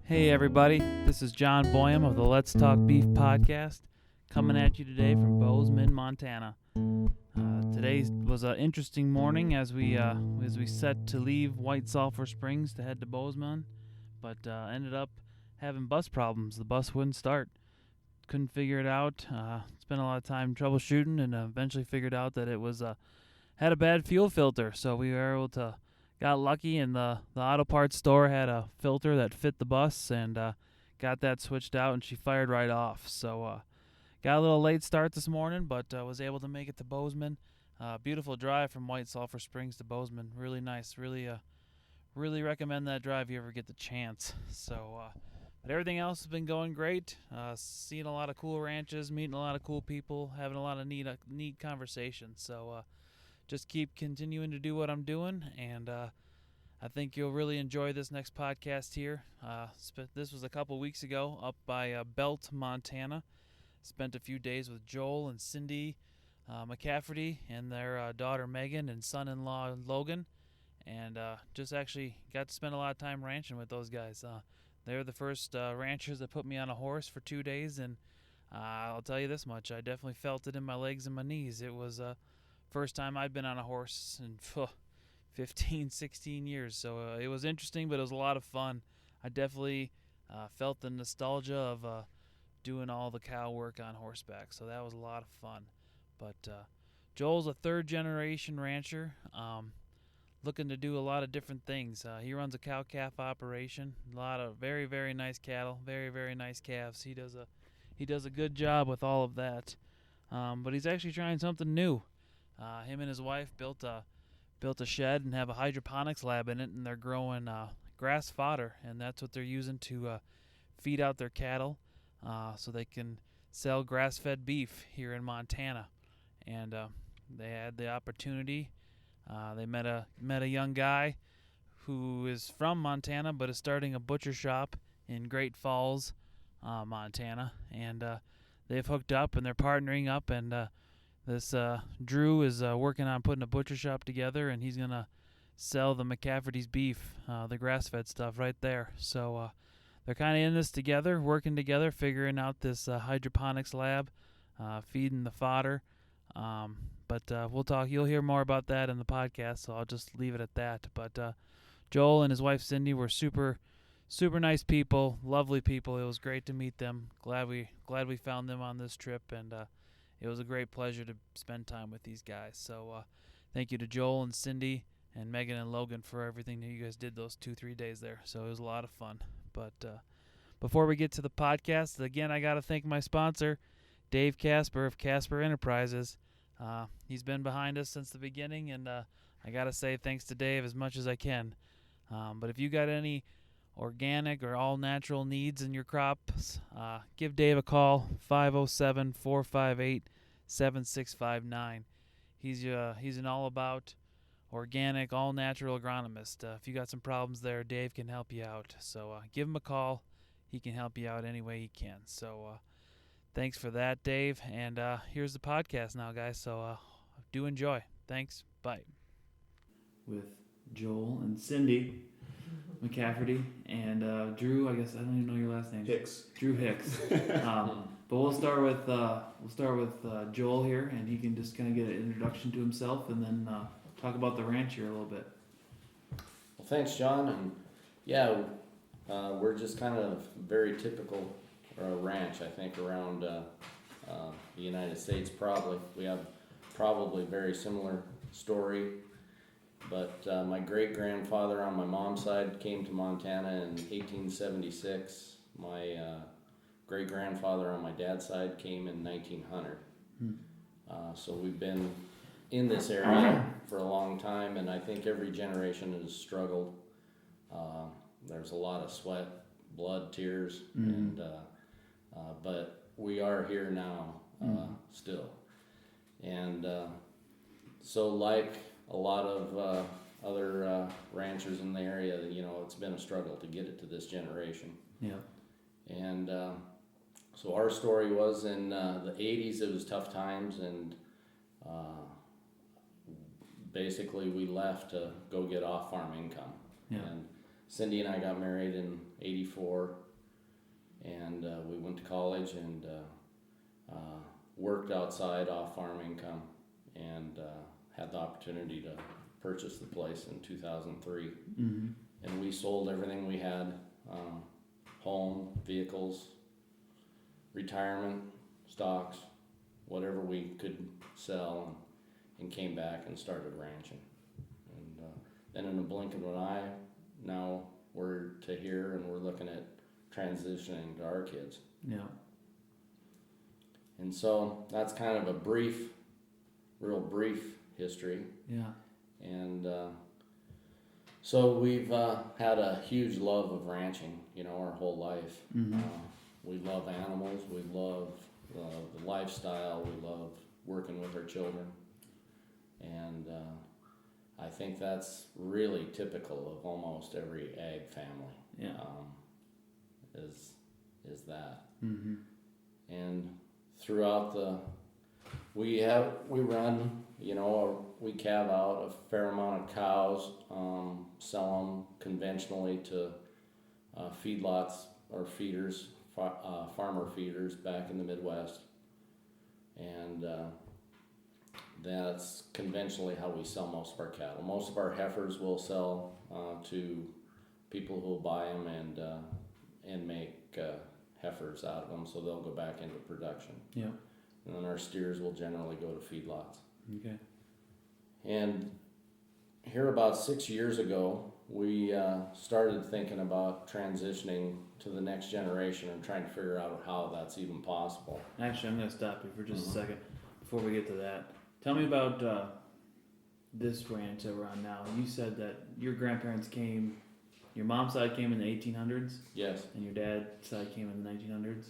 Hey everybody, this is John Boyum of the Let's Talk Beef podcast, coming at you today from Bozeman, Montana. Today was an interesting morning as we set to leave White Sulphur Springs to head to Bozeman, but ended up having bus problems. The bus wouldn't start. Couldn't figure it out. Spent a lot of time troubleshooting, and eventually figured out that it was had a bad fuel filter. So we were able to got lucky, and the auto parts store had a filter that fit the bus, and got that switched out, and she fired right off. So got a little late start this morning, but was able to make it to Bozeman. Beautiful drive from White Sulphur Springs to Bozeman. Really nice. Really recommend that drive if you ever get the chance. So, but everything else has been going great. Seeing a lot of cool ranches, meeting a lot of cool people, having a lot of neat conversations. So just keep continuing to do what I'm doing, and I think you'll really enjoy this next podcast here. This was a couple weeks ago up by Belt, Montana. Spent a few days with Joel and Cindy McCafferty and their daughter Megan and son-in-law Logan, and just actually got to spend a lot of time ranching with those guys. They're the first ranchers that put me on a horse for 2 days, and I'll tell you this much, I definitely felt it in my legs and my knees. It was first time I'd been on a horse in 15, 16 years, so it was interesting, but it was a lot of fun. I definitely felt the nostalgia of doing all the cow work on horseback, so that was a lot of fun. But Joel's a third-generation rancher, looking to do a lot of different things. He runs a cow-calf operation, a lot of very, very nice cattle, very, very nice calves. He does a good job with all of that, but he's actually trying something new. Him and his wife built a shed and have a hydroponics lab in it, and they're growing grass fodder, and that's what they're using to feed out their cattle, so they can sell grass-fed beef here in Montana. And they had the opportunity. They met a young guy who is from Montana but is starting a butcher shop in Great Falls, Montana, and they've hooked up and they're partnering up, and this Drew is working on putting a butcher shop together, and he's gonna sell the McCafferty's beef, the grass-fed stuff, right there. So they're kind of in this together, working together, figuring out this hydroponics lab, feeding the fodder. But we'll talk. You'll hear more about that in the podcast, so I'll just leave it at that. But Joel and his wife Cindy were super nice people, lovely people. It was great to meet them. Glad we found them on this trip, and it was a great pleasure to spend time with these guys. So thank you to Joel and Cindy and Megan and Logan for everything that you guys did those 2-3 days there. So it was a lot of fun. But before we get to the podcast, again, I got to thank my sponsor, Dave Casper of Casper Enterprises. He's been behind us since the beginning, and I got to say thanks to Dave as much as I can. But if you got any organic or all-natural needs in your crops, give Dave a call, 507-458-7659. He's an all-about organic, all-natural agronomist. If you got some problems there, Dave can help you out. So give him a call. He can help you out any way he can. So thanks for that, Dave. And here's the podcast now, guys. So do enjoy. Thanks. Bye. With Joel and Cindy McCafferty and Drew. I guess I don't even know your last name. Hicks. Drew Hicks. But we'll start with Joel here, and he can just kind of get an introduction to himself, and then talk about the ranch here a little bit. Well, thanks, John. And yeah, we're just kind of very typical ranch, I think, around the United States. Probably we have probably a very similar story. But my great-grandfather on my mom's side came to Montana in 1876. My great-grandfather on my dad's side came in 1900. So we've been in this area for a long time, and I think every generation has struggled. There's a lot of sweat, blood, tears, and but we are here now still. And so like a lot of other ranchers in the area, it's been a struggle to get it to this generation. Yeah. And so our story was in the 80s, it was tough times, and basically we left to go get off-farm income. Yeah. And Cindy and I got married in '84, and we went to college and worked outside off farm income, and had the opportunity to purchase the place in 2003. Mm-hmm. And we sold everything we had, home, vehicles, retirement, stocks, whatever we could sell, and came back and started ranching. And then in a blink of an eye, now we're to here and we're looking at transitioning to our kids. Yeah. And so that's kind of a real brief history. Yeah. And so we've had a huge love of ranching, our whole life. Mm-hmm. We love animals, we love the lifestyle, we love working with our children. And I think that's really typical of almost every ag family. Yeah. Is that. Mm-hmm. And throughout we run, we calve out a fair amount of cows, sell them conventionally to feedlots or feeders, farmer feeders back in the Midwest. And that's conventionally how we sell most of our cattle. Most of our heifers we'll sell to people who will buy them and make heifers out of them, so they'll go back into production. Yeah. And then our steers will generally go to feedlots. Okay. And here about 6 years ago, we started thinking about transitioning to the next generation and trying to figure out how that's even possible. Actually, I'm going to stop you for just a second before we get to that. Tell me about this ranch that we're on now. You said that your grandparents came, your mom's side came in the 1800s? Yes. And your dad's side came in the 1900s?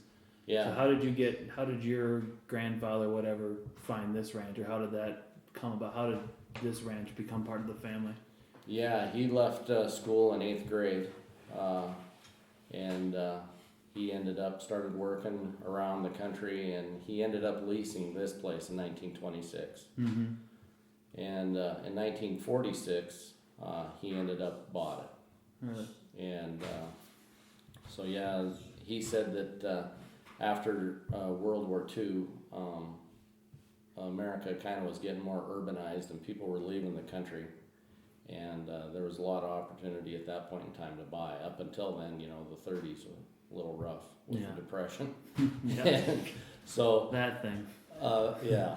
Yeah. So how did your grandfather, whatever, find this ranch, or how did that come about? How did this ranch become part of the family? Yeah, he left school in 8th grade, and he started working around the country, and he ended up leasing this place in 1926. Mm-hmm. And in 1946, he ended up bought it. Really? And so yeah, he said that after World War II, America kind of was getting more urbanized and people were leaving the country, and there was a lot of opportunity at that point in time to buy. Up until then, the 30s were a little rough with the Depression. Yeah. So that thing. Yeah.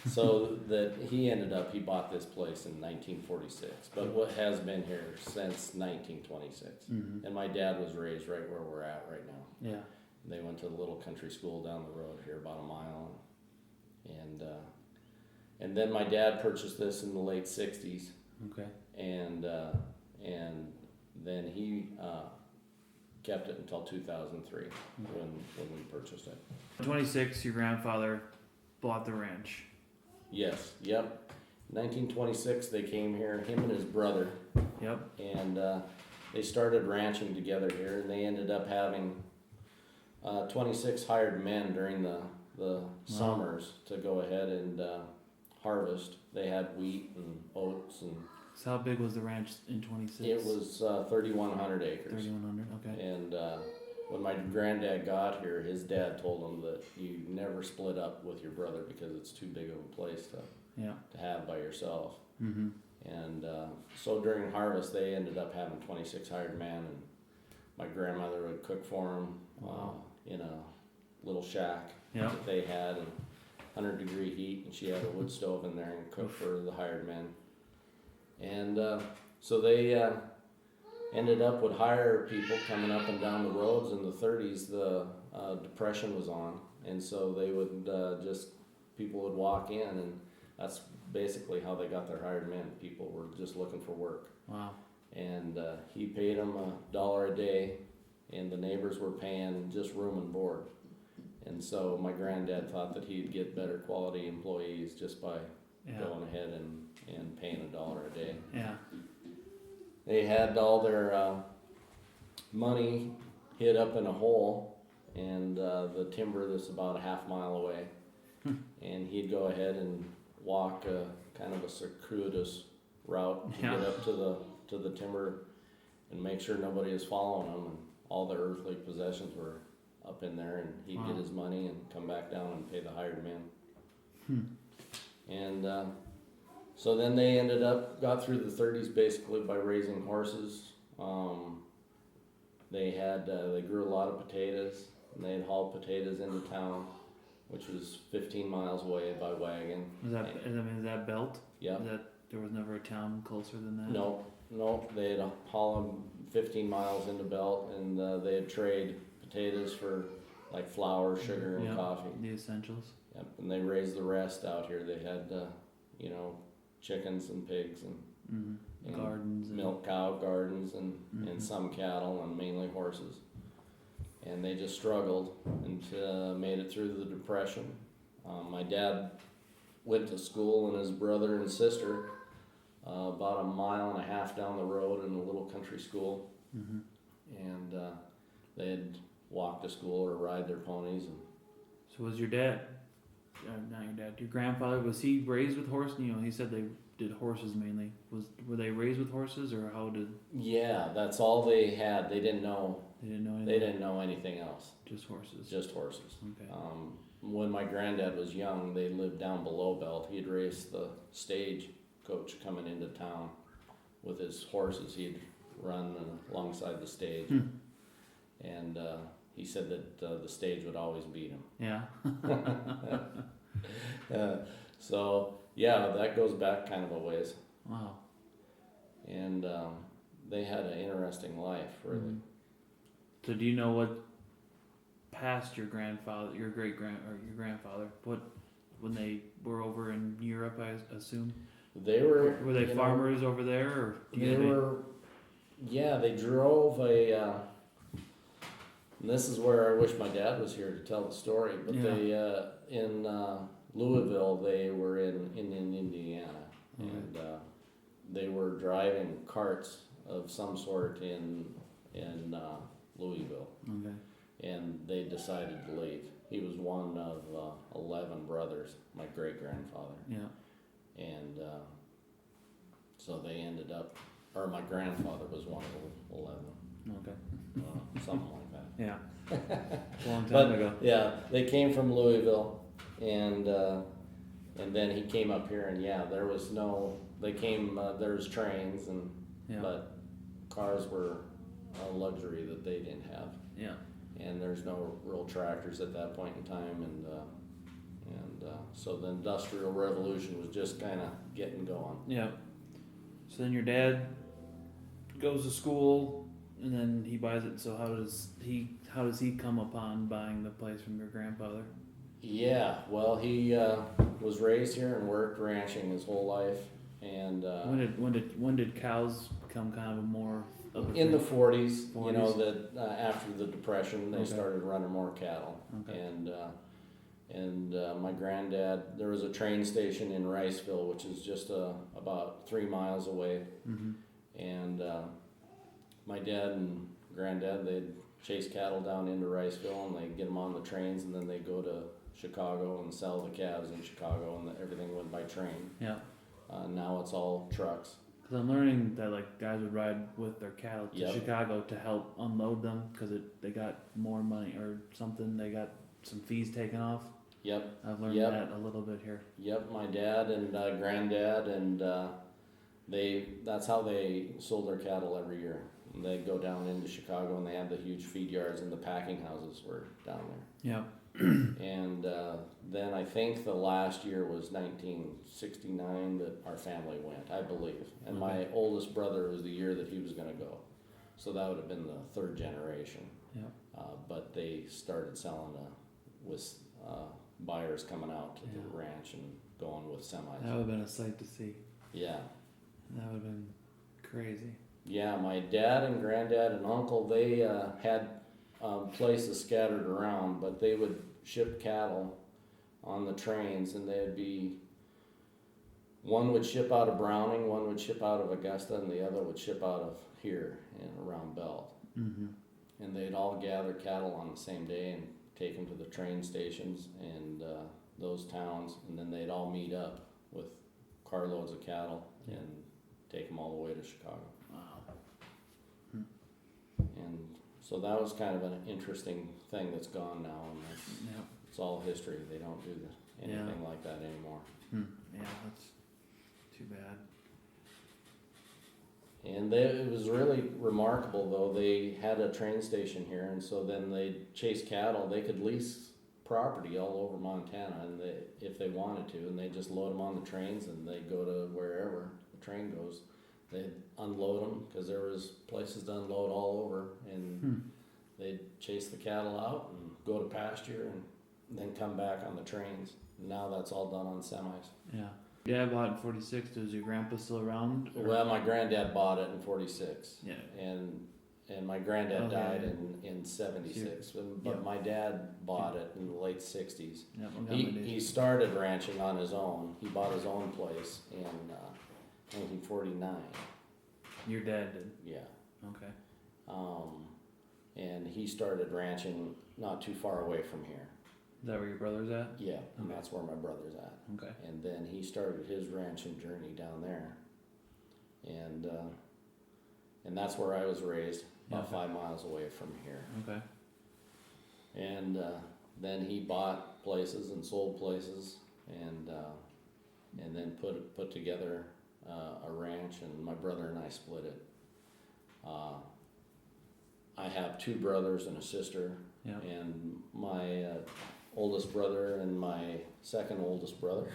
So that he bought this place in 1946, but what has been here since 1926. Mm-hmm. And my dad was raised right where we're at right now. Yeah. They went to the little country school down the road here, about a mile, and then my dad purchased this in the late '60s. Okay. And then he kept it until 2003 when we purchased it. 26, your grandfather bought the ranch. Yes. Yep. 1926, they came here, him and his brother. Yep. And they started ranching together here, and they ended up having 26 hired men during the summers to go ahead and harvest. They had wheat and oats and. So how big was the ranch in 26? It was 3,100 acres. 3,100. Okay. And when my granddad got here, his dad told him that you never split up with your brother because it's too big of a place to have by yourself. Mm-hmm. And so during harvest, they ended up having 26 hired men, and my grandmother would cook for them in a little shack that they had in 100-degree heat, and she had a wood stove in there and cooked for the hired men. And so they ended up would hire people coming up and down the roads. In the 30s, the Depression was on, and so they would people would walk in, and that's basically how they got their hired men. People were just looking for work. Wow. And he paid them $1 a day, and the neighbors were paying just room and board. And so my granddad thought that he'd get better quality employees just by going ahead and paying $1 a day. Yeah. They had all their money hid up in a hole, and the timber that's about a half mile away. And he'd go ahead and walk kind of a circuitous route to get up to the timber, and make sure nobody was following him, and all the earthly possessions were up in there, and he'd Wow. get his money and come back down and pay the hired men. And so then they got through the 30s basically by raising horses. They grew a lot of potatoes, and they'd haul potatoes into town, which was 15 miles away by wagon. Is that belt? Yeah. There was never a town closer than that? No, they'd haul them 15 miles into Belt, and they'd trade potatoes for like flour, sugar, and coffee. The essentials. Yep, and they raised the rest out here. They had, chickens and pigs and Gardens. milk cow gardens and Mm-hmm. some cattle and mainly horses. And they just struggled and made it through the Depression. My dad went to school, and his brother and sister about 1.5 miles down the road in a little country school. Mm-hmm. And they'd walk to school or ride their ponies. And So was your dad, not your dad, your grandfather, was he raised with horses? He said they did horses mainly. Were they raised with horses, or how did? yeah, that's all they had. They didn't know. They didn't know anything. They didn't know anything else. Just horses. Just horses. Okay. When my granddad was young, they lived down below Belt. He'd race the stage coach coming into town with his horses. He'd run alongside the stage, and he said that the stage would always beat him. Yeah. So yeah, that goes back kind of a ways. Wow. And they had an interesting life, really. Mm-hmm. So do you know what past your grandfather, your grandfather, when they were over in Europe, I assume? They were. Were they farmers over there, or Yeah, they drove a. And this is where I wish my dad was here to tell the story. But they in Louisville, they were in Indiana, and they were driving carts of some sort in Louisville. Okay. And they decided to leave. He was one of 11 brothers, my great grandfather. Yeah. And so they ended up, or my grandfather was one of 11. Okay. Something like that. Yeah. A long time ago. Yeah, they came from Louisville, and then he came up here, and there was there's trains, but cars were a luxury that they didn't have. Yeah. And there's no real tractors at that point in time, and so the Industrial Revolution was just kind of getting going. Yeah. So then your dad goes to school, and then he buys it. So how does he come upon buying the place from your grandfather? Yeah, well, he was raised here and worked ranching his whole life, and when did cows become kind of more of a in the thing? 40s, 40s? that after the Depression, they started running more cattle. Okay. And my granddad, there was a train station in Riceville, which is just about 3 miles away. Mm-hmm. And my dad and granddad, they'd chase cattle down into Riceville, and they'd get them on the trains, and then they'd go to Chicago and sell the calves in Chicago, and everything went by train. Yeah. Now it's all trucks. Because I'm learning that guys would ride with their cattle to Yep. Chicago to help unload them because they got more money or something. They got some fees taken off. Yep. I've learned that a little bit here. Yep. My dad and granddad, and that's how they sold their cattle every year. And they'd go down into Chicago, and they had the huge feed yards, and the packing houses were down there. Yeah. And then I think the last year was 1969 that our family went, I believe. And my oldest brother was the year that he was going to go. So that would have been the third generation. Yeah. But they started selling with buyers coming out to the ranch and going with semis. That would have been a sight to see. Yeah. That would have been crazy. Yeah, my dad and granddad and uncle, they had places scattered around, but they would ship cattle on the trains, and one would ship out of Browning, one would ship out of Augusta, and the other would ship out of here and around Belt. Mm-hmm. And they'd all gather cattle on the same day and take them to the train stations and those towns, and then they'd all meet up with carloads of cattle and take them all the way to Chicago. Wow. And so that was kind of an interesting thing that's gone now, and it's all history. They don't do anything like that anymore. Yeah, that's too bad. And it was really remarkable, though. They had a train station here, and so then they chased cattle. They could lease property all over Montana, and if they wanted to, and they just load them on the trains, and they go to wherever the train goes. They'd unload them because there was places to unload all over, and they'd chase the cattle out and go to pasture, and then come back on the trains. Now that's all done on semis. Yeah. Dad bought in 46. Was your grandpa still around? Or? Well, my granddad bought it in 46. Yeah. And my granddad died in 76. But my dad bought it in the late 60s. Yeah, he started ranching on his own. He bought his own place in 1949. Your dad did? Yeah. Okay. And he started ranching not too far away from here. Is that where your brother's at? Yeah, and that's where my brother's at. Okay. And then he started his ranching journey down there. And that's where I was raised, about 5 miles away from here. Okay. And then he bought places and sold places, and then put together a ranch, and my brother and I split it. I have 2 brothers and a sister, and my oldest brother and my second oldest brother,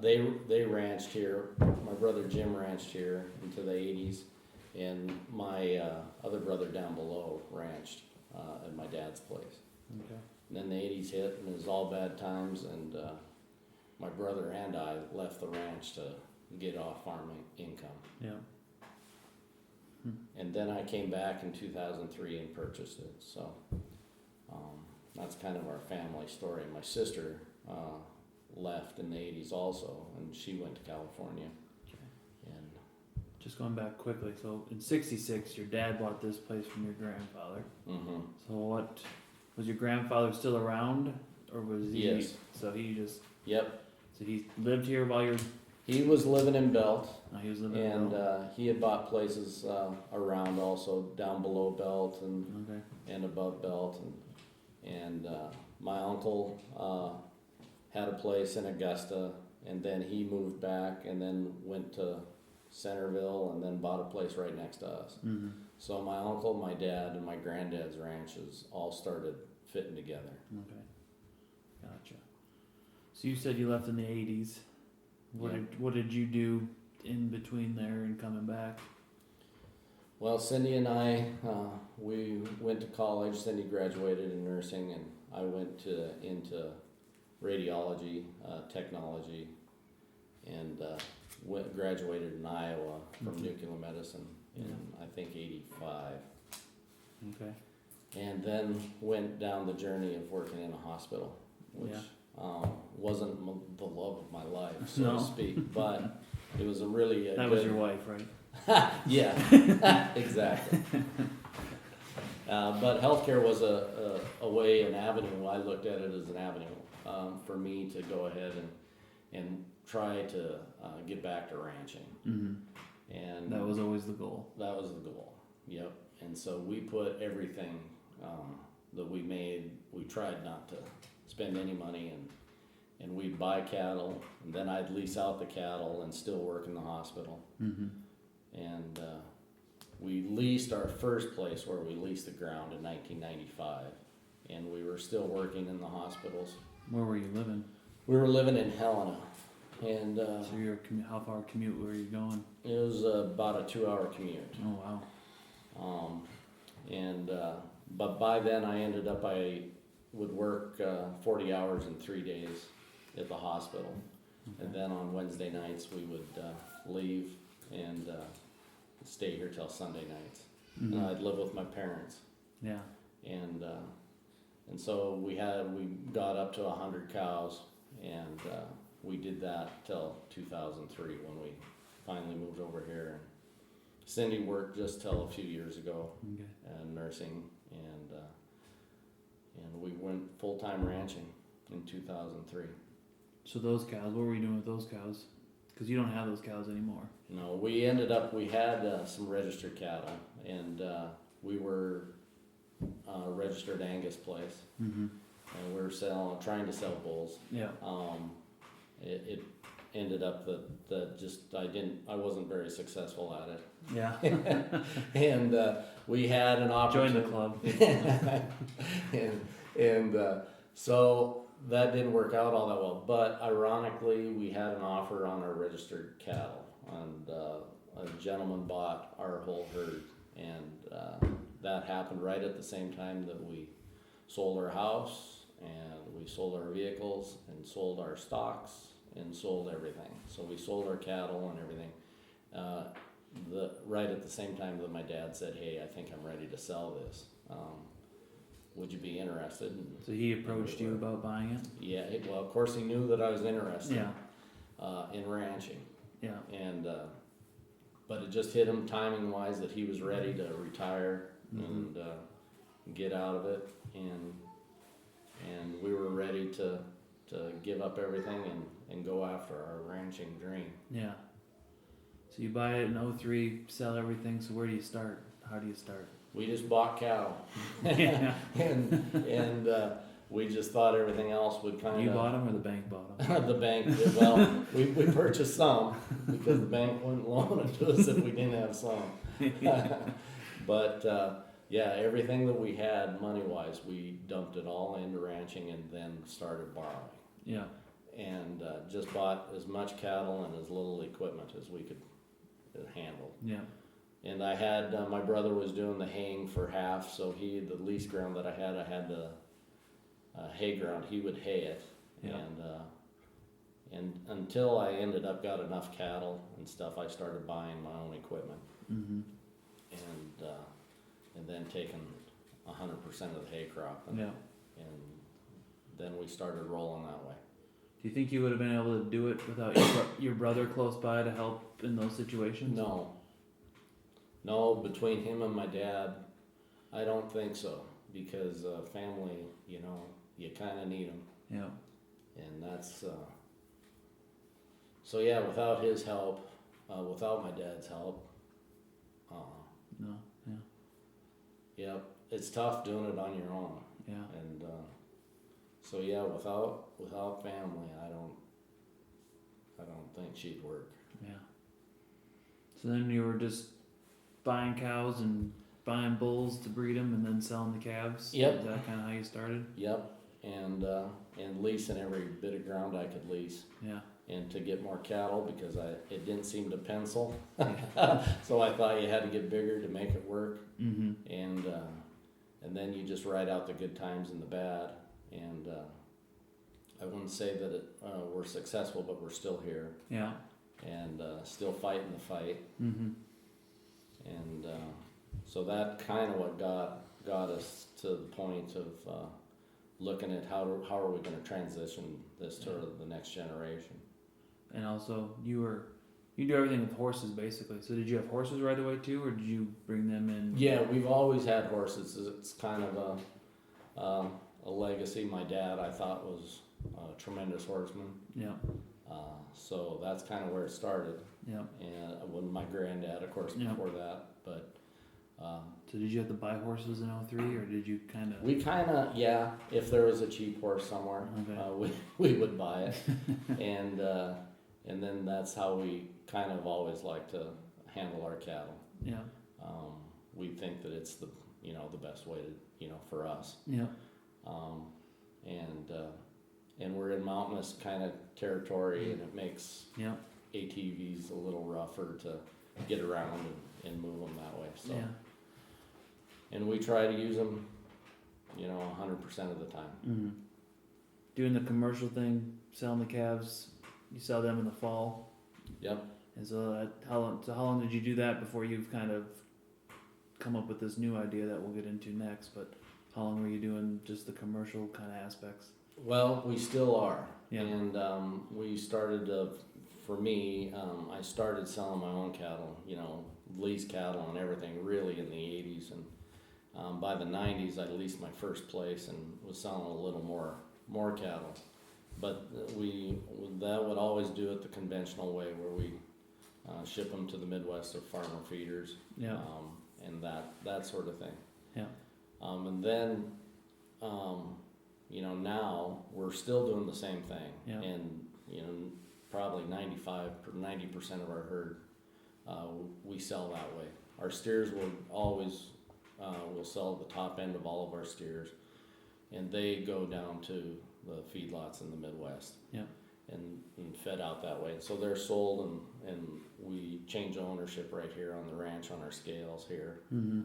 they ranched here. My brother Jim ranched here into the 80s, and my other brother down below ranched at my dad's place. Okay. And then the 80s hit, and it was all bad times, and my brother and I left the ranch to get off farming income. Yeah. And then I came back in 2003 and purchased it. So that's kind of our family story. My sister left in the 80s also, and she went to California. Okay. And just going back quickly, so in 66, your dad bought this place from your grandfather. Mm-hmm. So what, was your grandfather still around, or was he? Yes. So he just. Yep. So he lived here while you're. He was living in Belt. Oh, he was living in Belt. And he had bought places around also, down below Belt and above Belt. And my uncle had a place in Augusta, and then he moved back and then went to Centerville and then bought a place right next to us. Mm-hmm. So my uncle, my dad, and my granddad's ranches all started fitting together. Okay. Gotcha. So you said you left in the 80s. What did you do in between there and coming back? Well, Cindy and we went to college. Cindy graduated in nursing, and I went into radiology, technology, and graduated in Iowa from nuclear medicine in, I think, 85. Okay. And then went down the journey of working in a hospital, which wasn't the love of my life, so to speak, but it was a really that was your wife, right? Yeah, exactly. But healthcare was a way, an avenue. I looked at it as an avenue for me to go ahead and try to get back to ranching. Mm-hmm. And that was always the goal. That was the goal. Yep. And so we put everything that we made. We tried not to spend any money, and we'd buy cattle, and then I'd lease out the cattle and still work in the hospital. Mm-hmm. And we leased our first place where we leased the ground in 1995, and we were still working in the hospitals. Where were you living? We were living in Helena, and so how far commute were you going? it was about a 2-hour commute. Oh wow. But by then I would work 40 hours in 3 days at the hospital. Okay. And then on Wednesday nights we would leave and stay here till Sunday nights. Mm-hmm. And I'd live with my parents. Yeah. And so we got up to 100 cows, and we did that till 2003 when we finally moved over here. And Cindy worked just till a few years ago, nursing, and we went full-time ranching in 2003. So those cows, what were you doing with those cows? Because you don't have those cows anymore. No, we had some registered cattle, and we were a registered Angus place, Mm-hmm. and we were trying to sell bulls. Yeah. It ended up that just I wasn't very successful at it. Yeah. And we had an Join opportunity. the club. and so that didn't work out all that well. But ironically, we had an offer on our registered cattle, and a gentleman bought our whole herd, and that happened right at the same time that we sold our house, and we sold our vehicles, and sold our stocks, and sold everything. So we sold our cattle and everything. Right at the same time that my dad said, "Hey, I think I'm ready to sell this. Would you be interested?" So he approached you about buying it? Yeah, well, of course he knew that I was interested in ranching. Yeah. And but it just hit him timing wise that he was ready to retire and get out of it, and we were ready to give up everything and go after our ranching dream. Yeah. So you buy it in 03, sell everything. So where do you start? How do you start? We just bought cattle, Yeah. and we just thought everything else would kind of. You bought them or the bank bought them? The bank did. Well, we purchased some because the bank wouldn't loan it to us if we didn't have some. But yeah, everything that we had money-wise, we dumped it all into ranching and then started borrowing. Yeah. And just bought as much cattle and as little equipment as we could handle. Yeah. And I had, my brother was doing the haying for half, so the lease ground that I had the hay ground, he would hay it. Yeah. And until I ended up got enough cattle and stuff, I started buying my own equipment. Mm-hmm. And then taking 100% of the hay crop. And then we started rolling that way. Do you think you would have been able to do it without your brother close by to help in those situations? No, between him and my dad, I don't think so, because family, you kind of need them. Yeah. And that's, so yeah, without his help, without my dad's help, No. Yeah. yeah, it's tough doing it on your own. Yeah. And so yeah, without family, I don't think she'd work. Yeah. So then you were just buying cows and buying bulls to breed them and then selling the calves? Yep. Is that kind of how you started? Yep. And leasing every bit of ground I could lease. Yeah. And to get more cattle because it didn't seem to pencil. So I thought you had to get bigger to make it work. Mm-hmm. And then you just ride out the good times and the bad. And I wouldn't say that we're successful, but we're still here. Yeah. And still fighting the fight. Mm-hmm. And so that kind of what got us to the point of looking at how are we going to transition this to the next generation. And also, you do everything with horses basically. So did you have horses right away too, or did you bring them in? Yeah, we've always had horses. It's kind of a legacy. My dad, I thought, was a tremendous horseman. Yeah. So that's kind of where it started. Yeah. And when my granddad, of course, before that. But so did you have to buy horses in 03, or did you kind of? We kind of, yeah. If there was a cheap horse somewhere, we would buy it, and then that's how we kind of always like to handle our cattle. Yeah. We think that it's the best way to for us. Yeah. And we're in mountainous kind of territory, and it makes Yeah. ATVs a little rougher to get around and move them that way. So. Yeah. And we try to use them, 100% of the time. Mm-hmm. Doing the commercial thing, selling the calves, you sell them in the fall. Yep. And so how long did you do that before you've kind of come up with this new idea that we'll get into next? But how long were you doing just the commercial kind of aspects? Well, we still are. Yeah. And we started for me, I started selling my own cattle, lease cattle and everything really in the 80s. And by the 90s, I leased my first place and was selling a little more cattle. But that would always do it the conventional way, where we ship them to the Midwest of farmer feeders. Yeah. and that sort of thing. Yeah. And then, now we're still doing the same thing. Yeah. And, probably 90% of our herd, we sell that way. Our steers will always, we'll sell the top end of all of our steers, and they go down to the feedlots in the Midwest. Yeah. And fed out that way. So they're sold, and we change ownership right here on the ranch on our scales here. Mm-hmm.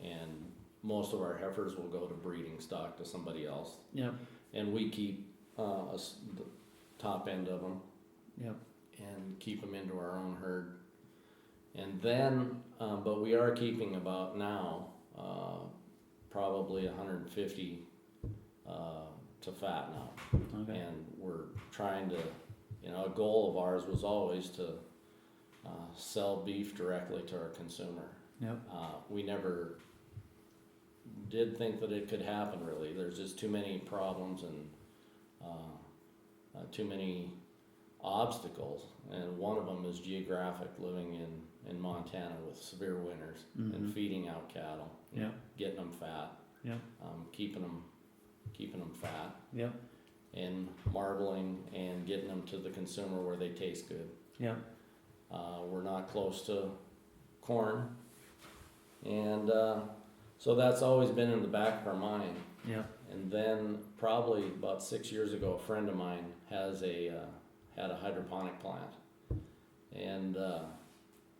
And most of our heifers will go to breeding stock to somebody else. Yep. And we keep the top end of them. Yep. And keep them into our own herd. And then, but we are keeping about now probably 150 to fat now. Okay. And we're trying to, a goal of ours was always to sell beef directly to our consumer. Yep. We never did think that it could happen, really. There's just too many problems and too many obstacles, and one of them is geographic, living in Montana with severe winters. Mm-hmm. And feeding out cattle, Yep. getting them fat, Yep. keeping them fat, Yep. and marbling and getting them to the consumer where they taste good. Yep. We're not close to corn, and so that's always been in the back of our mind. Yep. And then probably about 6 years ago, a friend of mine had a hydroponic plant, and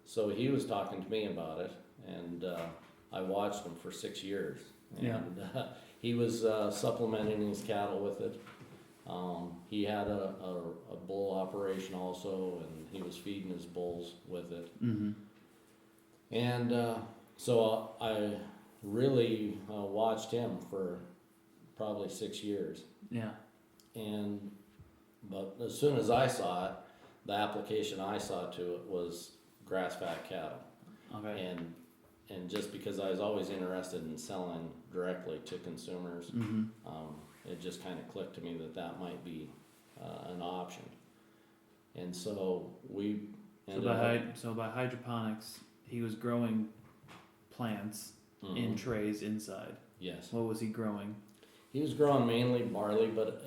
so he was talking to me about it, and I watched him for 6 years. And he was supplementing his cattle with it. He had a bull operation also, and he was feeding his bulls with it. Mm-hmm. And so I really watched him for probably 6 years. Yeah. But as soon as I saw it, the application I saw to it was grass-fat cattle. Okay. And just because I was always interested in selling directly to consumers, Mm-hmm. it just kind of clicked to me that might be an option. And so we ended up, So by hydroponics, he was growing plants in trays inside. yes, What was he growing? he was growing mainly barley, but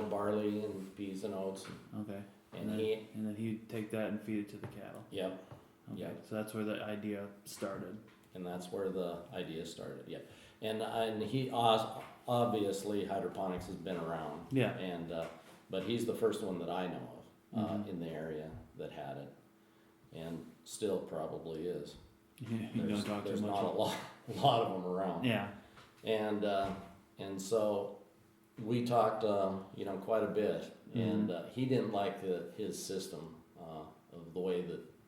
barley and peas and oats. Okay. And then he'd take that and feed it to the cattle. Yep, Okay. Yep. So that's where the idea started. and that's where the idea started. Yeah, and he obviously hydroponics has been around. Yeah. And but he's the first one that I know of Mhm. in the area that had it, and still probably is. You don't talk too There's much. not a lot of them around. Yeah. And so we talked quite a bit, and he didn't like his system of the way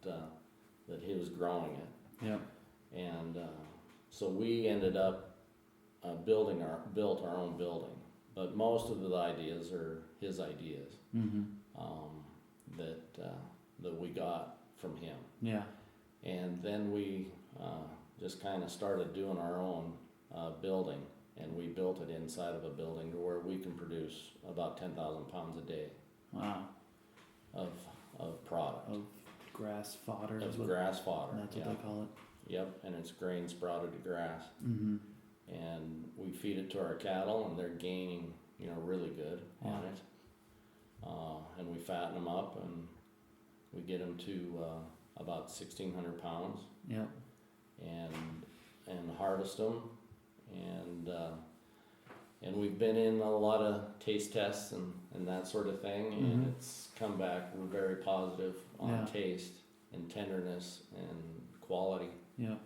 that he was growing it. Yeah. And so we ended up built our own building, but most of the ideas are his ideas. Mm-hmm. That we got from him. Yeah. And then we just kind of started doing our own building, and we built it inside of a building to where we can produce about 10,000 pounds a day Wow. of product. Of grass fodder. Of grass fodder. That's what yeah. they call it. Yep, and it's grain sprouted to grass. Mm-hmm. And we feed it to our cattle, and they're gaining, really good on Yeah. it. And we fatten them up, and we get them to about 1,600 pounds, Yep. and harvest them, and we've been in a lot of taste tests and that sort of thing, and Mhm. it's come back very positive on Yeah. taste and tenderness and quality. Yep.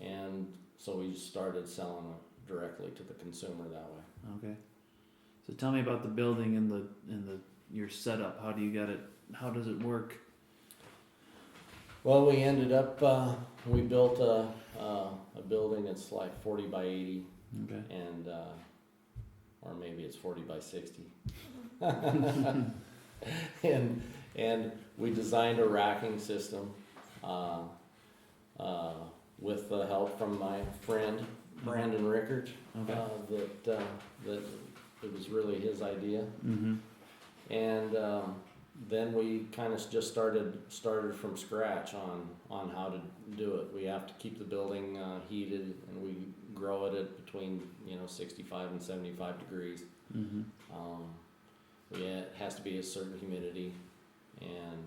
And so we started selling it directly to the consumer that way. Okay. So tell me about the building and your setup. How do you get it? How does it work? Well, we ended up we built a building that's like 40 by 80, Okay. and or maybe it's 40 by 60. and we designed a racking system with the help from my friend Brandon Rickert. Okay. That it was really his idea. Mm-hmm. And then we kind of just started from scratch on how to do it. We have to keep the building heated, and we grow it at between 65 and 75 degrees. Mm-hmm. It has to be a certain humidity, and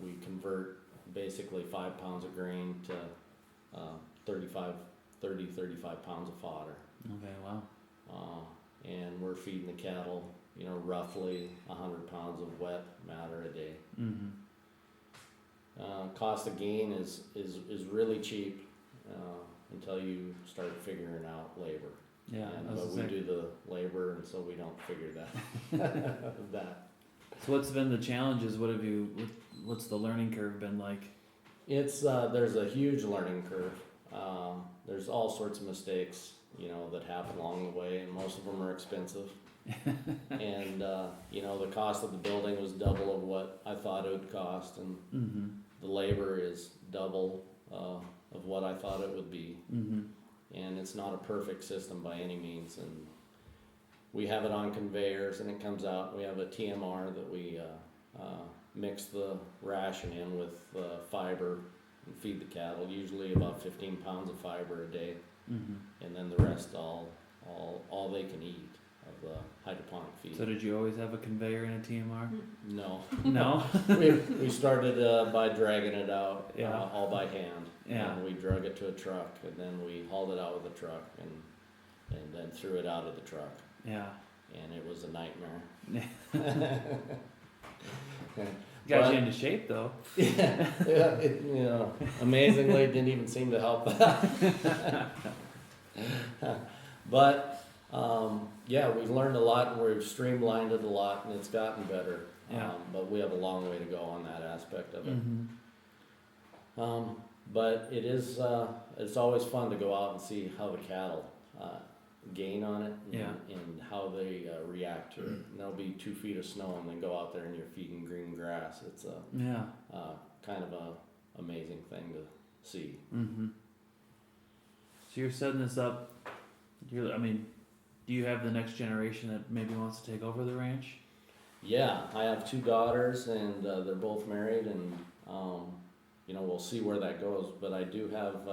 we convert basically 5 pounds of grain to 35 pounds of fodder. Okay, wow. And we're feeding the cattle, roughly 100 pounds of wet matter a day. Mm-hmm. Cost of gain is really cheap until you start figuring out labor. Yeah, But we do the labor, and so we don't figure that. So what's been the challenges? What's the learning curve been like? It's there's a huge learning curve. There's all sorts of mistakes, that happen along the way, and most of them are expensive. And the cost of the building was double of what I thought it would cost, and Mm-hmm. the labor is double of what I thought it would be. Mm-hmm. And it's not a perfect system by any means. And we have it on conveyors, and it comes out. We have a TMR that we mix the ration in with fiber and feed the cattle. Usually about 15 pounds of fiber a day, Mm-hmm. and then the rest all they can eat of the hydroponic feed. So did you always have a conveyor and a TMR? No. No. we started by dragging it out all by hand. Yeah. And we drug it to a truck, and then we hauled it out with a truck, and then threw it out of the truck. Yeah. And it was a nightmare. Got you into shape though. Amazingly, it didn't even seem to help that. But we've learned a lot, and we've streamlined it a lot, and it's gotten better. Yeah. But we have a long way to go on that aspect of it. Mm-hmm. But it is, it's always fun to go out and see how the cattle gain on it, and how they react to it. And there'll be 2 feet of snow, and then go out there and you're feeding green grass. It's kind of a amazing thing to see. Mm-hmm. So you're setting this up. Do you have the next generation that maybe wants to take over the ranch? Yeah, I have 2 daughters, and they're both married, and we'll see where that goes. But I do have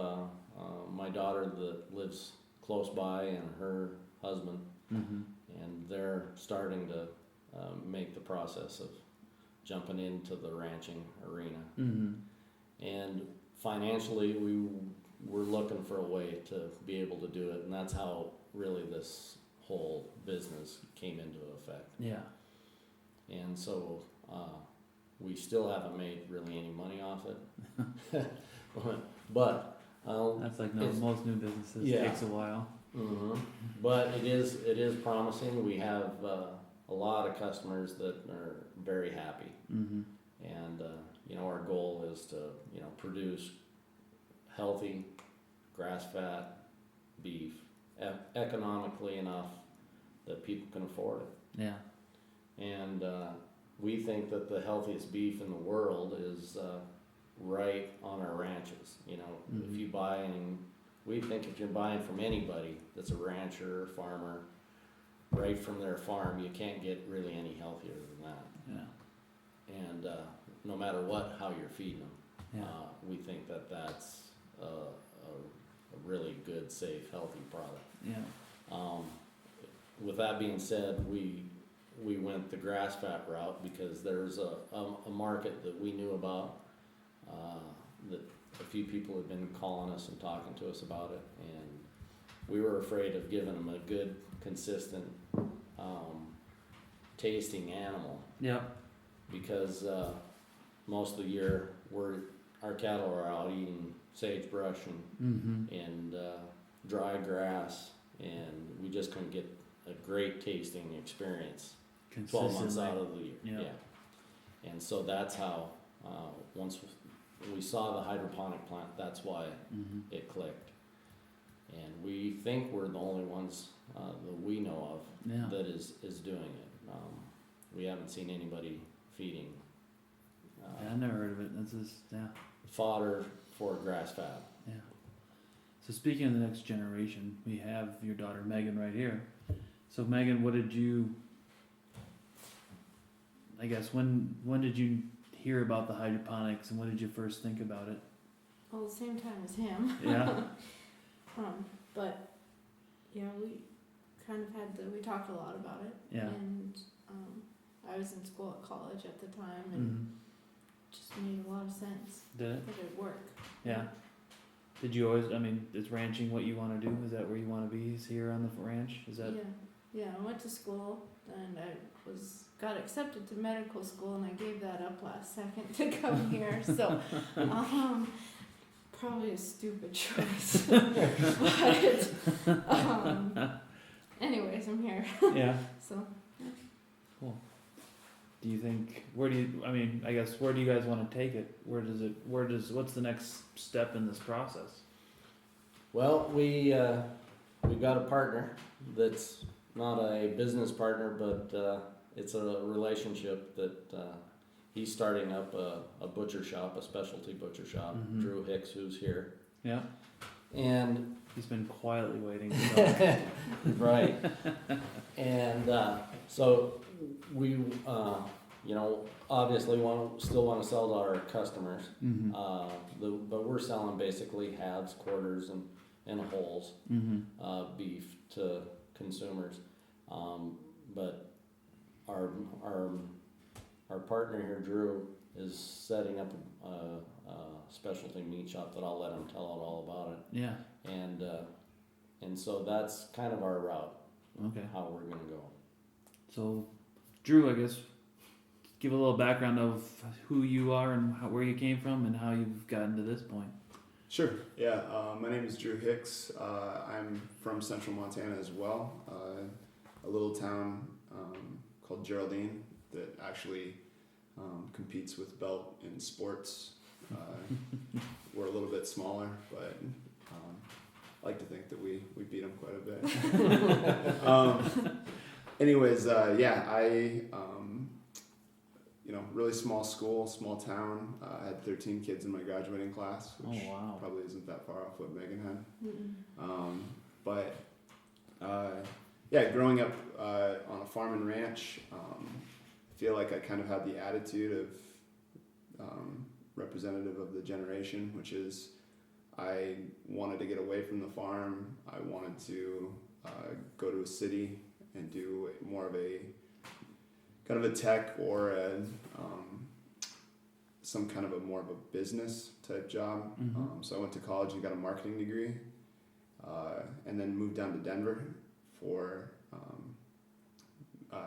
my daughter that lives close by, and her husband, Mm-hmm. and they're starting to make the process of jumping into the ranching arena. Mm-hmm. And financially, we're looking for a way to be able to do it, and that's how really this whole business came into effect. Yeah. And so we still haven't made really any money off it, but That's like most new businesses. Yeah. It takes a while. mm-hmm. But it is promising. We have a lot of customers that are very happy, Mm-hmm. and our goal is to produce healthy grass-fed beef economically enough that people can afford it. Yeah. And we think that the healthiest beef in the world is right on our ranches. Mm-hmm. If you buy we think if you're buying from anybody that's a rancher or farmer, right from their farm, you can't get really any healthier than that. Yeah. And no matter how you're feeding them, Yeah. we think that that's a really good, safe, healthy product. Yeah. With that being said, we went the grass fat route because there's a market that we knew about, that a few people had been calling us and talking to us about it, and we were afraid of giving them a good, consistent, tasting animal, Yep. because most of the year our cattle are out eating sagebrush Mm-hmm. and dry grass, and we just couldn't get a great tasting experience 12 months out of the year. Yeah. Yeah. And so that's how, once we saw the hydroponic plant, that's why Mm-hmm. it clicked. And we think we're the only ones that we know of Yeah. that is doing it. We haven't seen anybody feeding Yeah, I never heard of it. This is fodder for grass fat. Yeah. So speaking of the next generation, we have your daughter Megan right here. So Megan, what did you I guess when did you hear about the hydroponics and when did you first think about it? Well, the same time as him. Yeah. But yeah, we kind of we talked a lot about it. Yeah. And I was in school at college at the time, and Mm-hmm. it just made a lot of sense Did it? that it'd work. Yeah. Did you always? I mean, is ranching what you want to do? Is that where you want to be? Is here on the ranch? Is that? Yeah. I went to school and I got accepted to medical school, and I gave that up last second to come here. So, probably a stupid choice. But anyways, I'm here. Yeah. So. Cool. Do you think? Where do you? I mean, I guess where do you guys want to take it? What's the next step in this process? Well, we've got a partner that's not a business partner, but it's a relationship that he's starting up a butcher shop, a specialty butcher shop. Mhm. Drew Hicks, who's here, Yeah. and He's been quietly waiting. right, and so we, obviously still want to sell to our customers, Mm-hmm. but we're selling basically halves, quarters, and wholes. Mm-hmm. Beef to consumers, but our partner here, Drew, is setting up a specialty meat shop that I'll let him tell it all about it, Yeah. and so that's kind of our route, Okay. how we're gonna go. So, Drew, I guess give a little background of who you are and where you came from and how you've gotten to this point. Sure. Yeah. My name is Drew Hicks. I'm from Central Montana as well. A little town called Geraldine that actually competes with Belt in sports. We're a little bit smaller, but I like to think that we beat them quite a bit. Anyways, I really small school, small town. I had 13 kids in my graduating class, which probably isn't that far off what Megan had. Growing up on a farm and ranch, I feel like I kind of had the attitude of representative of the generation, which is I wanted to get away from the farm. I wanted to go to a city and do more of a kind of a tech or some kind of more of a business type job. Mm-hmm. So I went to college and got a marketing degree, and then moved down to Denver for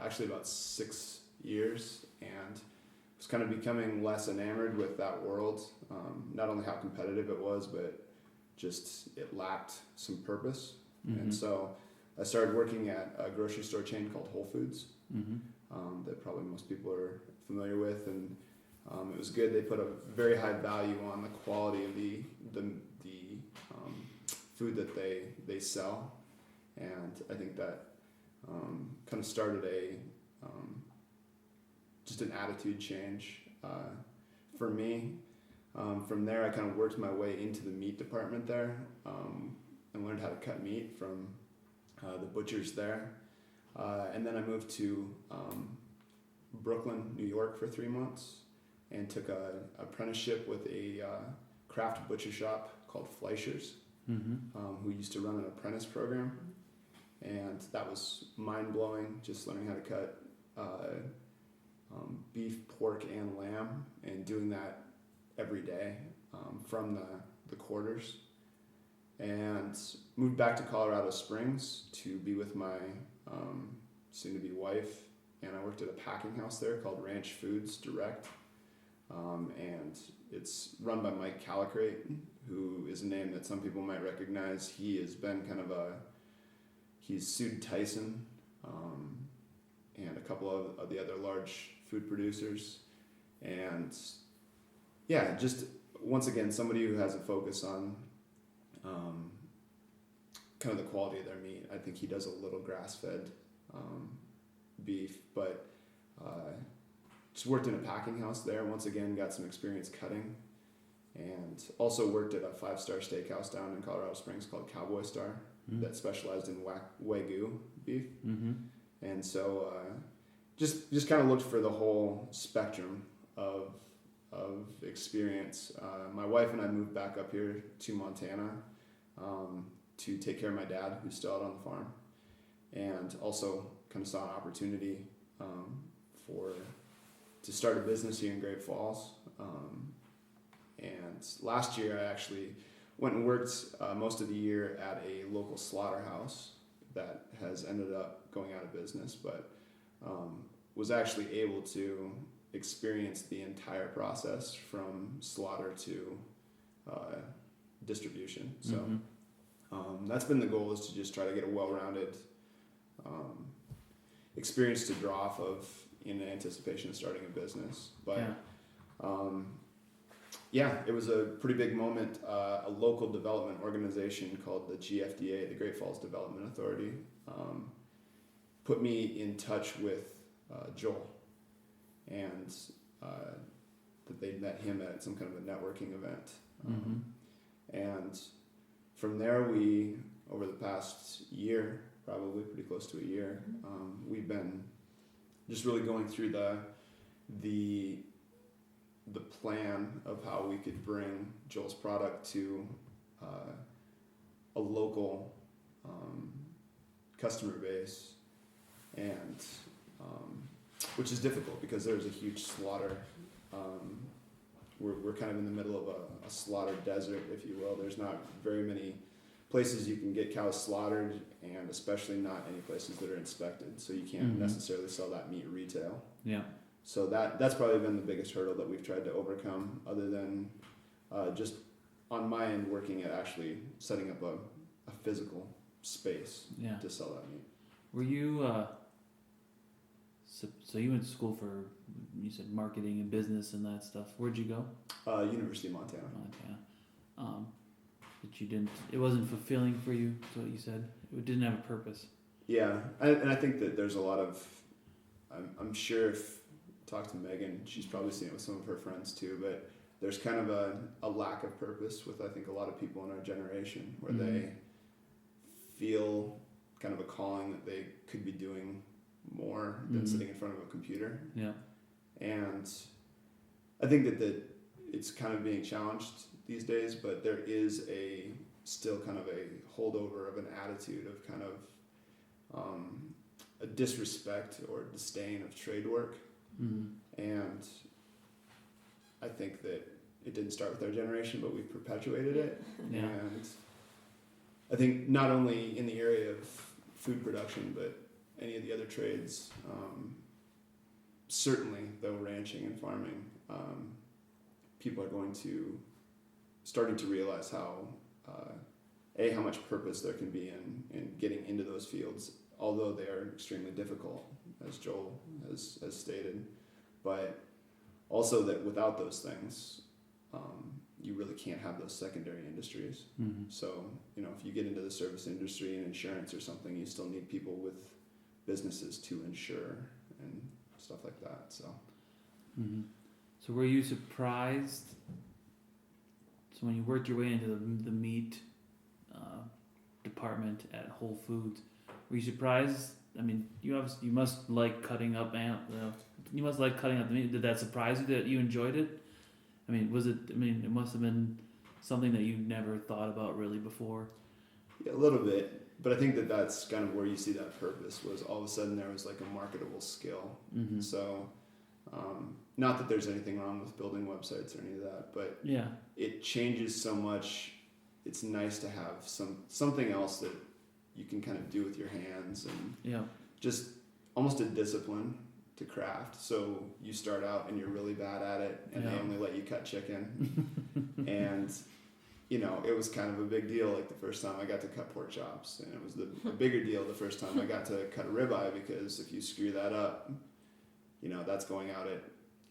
actually about 6 years, and was kind of becoming less enamored with that world. Not only how competitive it was, but just it lacked some purpose. Mm-hmm. And so I started working at a grocery store chain called Whole Foods. Mm-hmm. That probably most people are familiar with, and it was good. They put a very high value on the quality of the food that they sell, and I think that kind of started just an attitude change for me. From there, I kind of worked my way into the meat department there, and learned how to cut meat from the butchers there. And then I moved to Brooklyn, New York for 3 months, and took an apprenticeship with a craft butcher shop called Fleischer's, who used to run an apprentice program. And that was mind-blowing, just learning how to cut beef, pork, and lamb, and doing that every day from the quarters. And moved back to Colorado Springs to be with my soon-to-be wife, and I worked at a packing house there called Ranch Foods Direct, and it's run by Mike Calicrate, who is a name that some people might recognize. He has been he's sued Tyson and a couple of the other large food producers, and yeah, just once again, somebody who has a focus on kind of the quality of their meat. I think he does a little grass-fed beef, but just worked in a packing house there. Once again, got some experience cutting, and also worked at a 5-star steakhouse down in Colorado Springs called Cowboy Star that specialized in Wagyu beef. Mm-hmm. And so just kind of looked for the whole spectrum of experience. My wife and I moved back up here to Montana to take care of my dad, who's still out on the farm, and also kind of saw an opportunity to start a business here in Great Falls. And last year I actually went and worked most of the year at a local slaughterhouse that has ended up going out of business, but was actually able to experience the entire process from slaughter to distribution. So that's been the goal, is to just try to get a well-rounded experience to draw off of in anticipation of starting a business. But it was a pretty big moment. A local development organization called the GFDA, the Great Falls Development Authority, put me in touch with Joel, and that they'd met him at some kind of a networking event. And from there, we, over the past year, probably pretty close to a year, we've been just really going through the plan of how we could bring Joel's product to a local customer base, and which is difficult because there's a huge slaughter. We're kind of in the middle of a slaughter desert, if you will. There's not very many places you can get cows slaughtered, and especially not any places that are inspected, so you can't necessarily sell that meat retail. Yeah. So that's probably been the biggest hurdle that we've tried to overcome, other than just on my end working at actually setting up a physical space to sell that meat. Were you so you went to school for, you said, marketing and business and that stuff. Where'd you go? University of Montana. But you didn't, it wasn't fulfilling for you, is what you said? It didn't have a purpose. Yeah, and I think that there's a lot of, I'm sure if talk to Megan, she's probably seen it with some of her friends too, but there's kind of a lack of purpose with, I think, a lot of people in our generation, where they feel kind of a calling that they could be doing more than sitting in front of a computer. Yeah. And I think that it's kind of being challenged these days, but there is still kind of a holdover of an attitude of kind of a disrespect or disdain of trade work. And I think that it didn't start with our generation, but we've perpetuated it. And I think not only in the area of food production, but any of the other trades, certainly though ranching and farming, people are starting to realize how much purpose there can be in getting into those fields, although they are extremely difficult, as Joel has stated, but also that without those things, you really can't have those secondary industries. So, if you get into the service industry and insurance or something, you still need people with businesses to insure and stuff like that. So, so were you surprised? So when you worked your way into the meat department at Whole Foods, were you surprised? I mean, you must like cutting up you must like cutting up the meat. Did that surprise you that you enjoyed it? I mean, it must have been something that you never thought about really before. Yeah, a little bit. But I think that's kind of where you see that purpose, was all of a sudden there was like a marketable skill. So, not that there's anything wrong with building websites or any of that, but it changes so much. It's nice to have something else that you can kind of do with your hands, and just almost a discipline to craft. So you start out and you're really bad at it, and they only let you cut chicken. And it was kind of a big deal, like the first time I got to cut pork chops, and it was a bigger deal the first time I got to cut a ribeye, because if you screw that up, that's going out at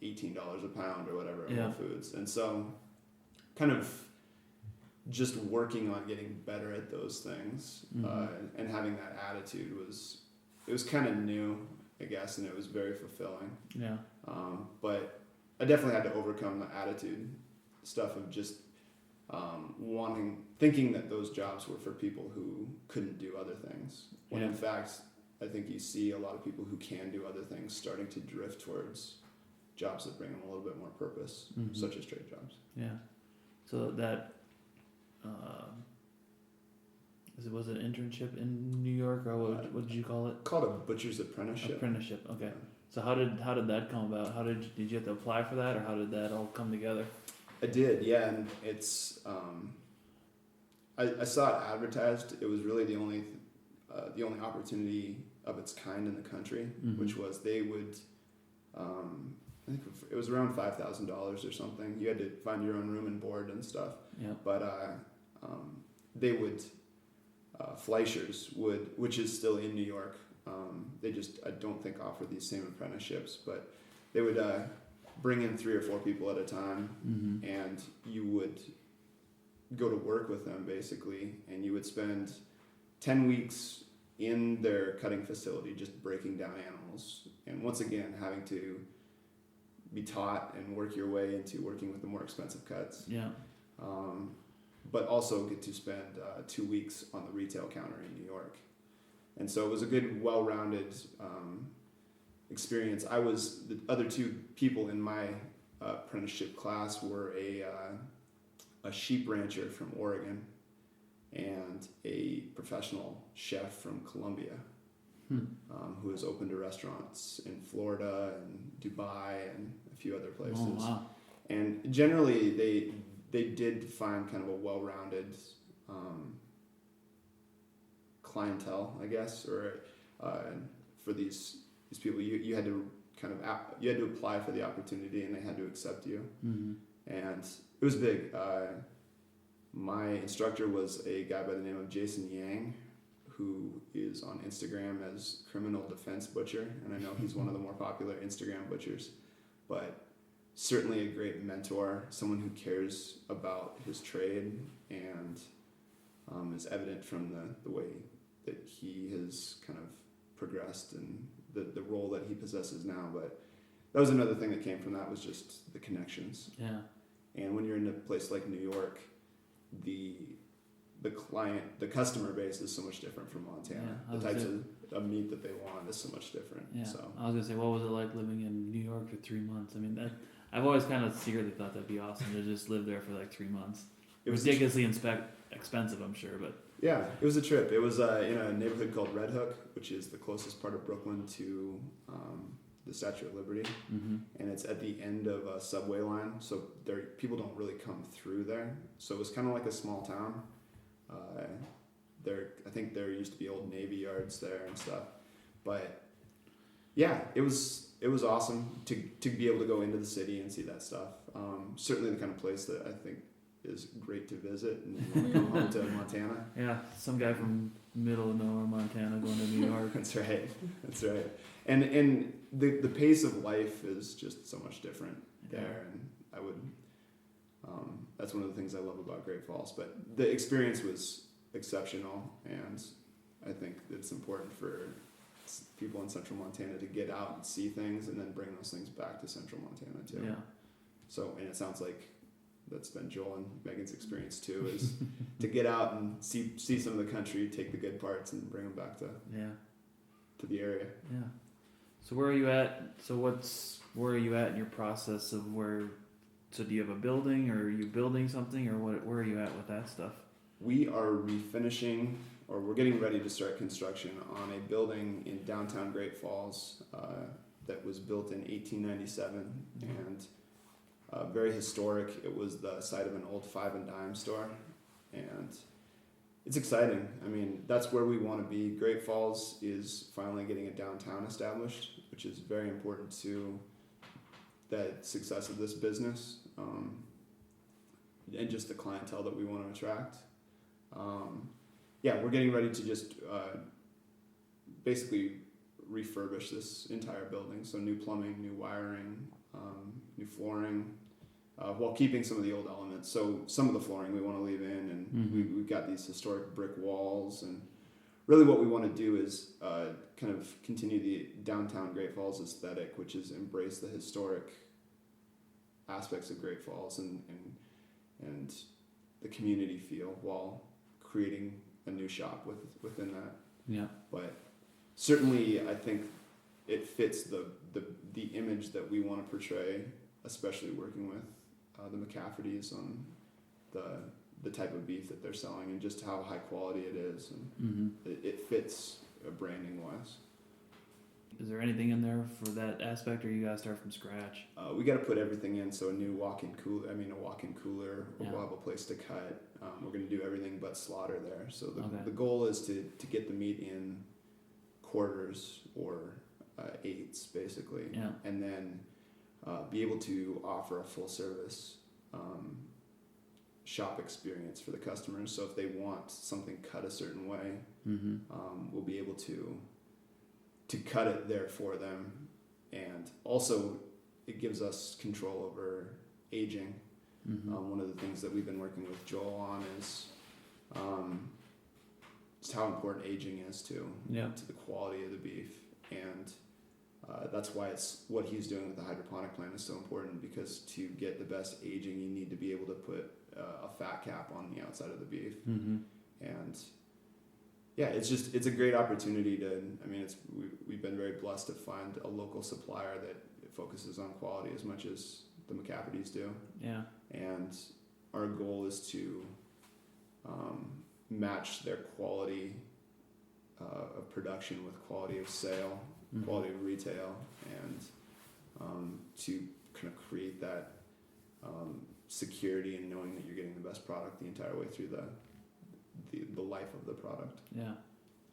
$18 a pound or whatever at Whole Foods. And so kind of just working on getting better at those things, and having that attitude it was kind of new, I guess, and it was very fulfilling. But I definitely had to overcome the attitude stuff of just thinking that those jobs were for people who couldn't do other things, when in fact I think you see a lot of people who can do other things starting to drift towards jobs that bring them a little bit more purpose, such as trade jobs. Yeah. So that was it an internship in New York, or what did you call it? Called a butcher's apprenticeship. Apprenticeship. Okay. So how did that come about? Did you have to apply for that, or how did that all come together? I did, yeah, and it's I saw it advertised. It was really the only opportunity of its kind in the country, which was they would, I think it was around $5,000 or something. You had to find your own room and board and stuff. Yeah. But they would, Fleischers would, which is still in New York. They just, I don't think, offer these same apprenticeships, but they would bring in 3 or 4 people at a time, and you would go to work with them basically, and you would spend 10 weeks in their cutting facility just breaking down animals, and once again having to be taught and work your way into working with the more expensive cuts. Yeah. But also get to spend 2 weeks on the retail counter in New York. And so it was a good, well-rounded experience. The other 2 people in my apprenticeship class were a sheep rancher from Oregon and a professional chef from Colombia, who has opened restaurants in Florida and Dubai and a few other places. Oh, wow. And generally they did find kind of a well-rounded clientele, I guess, or for these people, you had to kind of you had to apply for the opportunity, and they had to accept you. And it was big. My instructor was a guy by the name of Jason Yang, who is on Instagram as Criminal Defense Butcher, and I know he's one of the more popular Instagram butchers, but certainly a great mentor, someone who cares about his trade, and is evident from the way that he has kind of progressed and the role that he possesses now. But that was another thing that came from that, was just the connections. Yeah. And when you're in a place like New York, the customer base is so much different from Montana. Yeah, the types of meat that they want is so much different. Yeah. So I was gonna say, what was it like living in New York for 3 months? I mean, I've always kind of secretly thought that'd be awesome to just live there for like 3 months. It was ridiculously expensive, I'm sure, but yeah, it was a trip. It was in a neighborhood called Red Hook, which is the closest part of Brooklyn to the Statue of Liberty, and it's at the end of a subway line, so people don't really come through there. So it was kind of like a small town. I think there used to be old Navy yards there and stuff, but yeah, it was awesome to be able to go into the city and see that stuff. Certainly the kind of place that I think is great to visit and you want to come home to Montana. yeah, some guy from middle of nowhere, Montana, going to New York. That's right. And the pace of life is just so much different there, and I would. That's one of the things I love about Great Falls. But the experience was exceptional, and I think it's important for people in Central Montana to get out and see things, and then bring those things back to Central Montana too. Yeah. So, and it sounds like that's been Joel and Megan's experience too, is to get out and see some of the country, take the good parts, and bring them back to the area. Yeah. So where are you at? Where are you at in your process of where? So do you have a building, or are you building something, or what? Where are you at with that stuff? We are refinishing, or we're getting ready to start construction on a building in downtown Great Falls that was built in 1897 and very historic. It was the site of an old 5 and dime store, and it's exciting. I mean, that's where we want to be. Great Falls is finally getting a downtown established, which is very important to the success of this business, and just the clientele that we want to attract. We're getting ready to just basically refurbish this entire building. So new plumbing, new wiring, new flooring, while keeping some of the old elements. So some of the flooring we want to leave in, and we've got these historic brick walls. And really what we want to do is kind of continue the downtown Great Falls aesthetic, which is embrace the historic aspects of Great Falls and the community feel, while creating a new shop within that. Yeah. But certainly I think it fits the image that we want to portray, especially working with the McCaffertys on the type of beef that they're selling and just how high quality it is, and it fits branding wise. Is there anything in there for that aspect, or you guys start from scratch? We got to put everything in, so a new walk-in cooler. Yeah. We'll have a place to cut. We're going to do everything but slaughter there. So Okay. the goal is to get the meat in quarters or eighths, basically, Yeah. and then be able to offer a full service shop experience for the customers. So if they want something cut a certain way, we'll be able to cut it there for them, and also it gives us control over aging. One of the things that we've been working with Joel on is just how important aging is to the quality of the beef, and that's why it's what he's doing with the hydroponic plant is so important, because to get the best aging you need to be able to put a fat cap on the outside of the beef. And yeah, it's a great opportunity we've been very blessed to find a local supplier that focuses on quality as much as the McCaffertys do. Yeah. And our goal is to match their quality of production with quality of sale, quality of retail, and to kind of create that security and knowing that you're getting the best product the entire way through the life of the product. Yeah.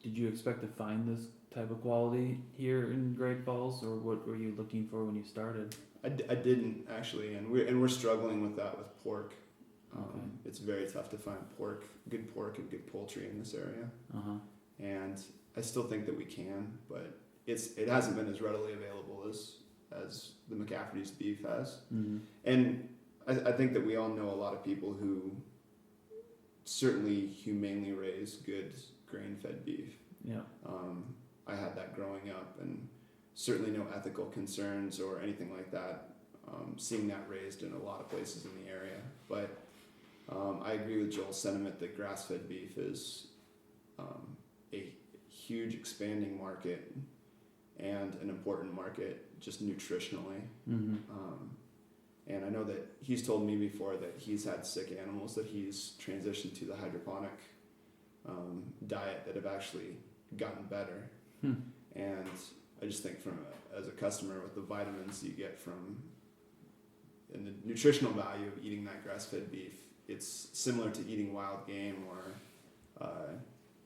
Did you expect to find this type of quality here in Great Falls, or what were you looking for when you started? I didn't actually, and we're struggling with that with pork. Okay. It's very tough to find good pork and good poultry in this area. And I still think that we can, but it hasn't been as readily available as the McCafferty's beef has. And I think that we all know a lot of people who certainly humanely raise good grain-fed beef. Yeah. I had that growing up, and certainly no ethical concerns or anything like that. Seeing that raised in a lot of places in the area, but I agree with Joel's sentiment that grass-fed beef is a huge expanding market and an important market just nutritionally. And I know that he's told me before that he's had sick animals that he's transitioned to the hydroponic diet that have actually gotten better. And I just think as a customer, with the vitamins you get from and the nutritional value of eating that grass-fed beef, it's similar to eating wild game or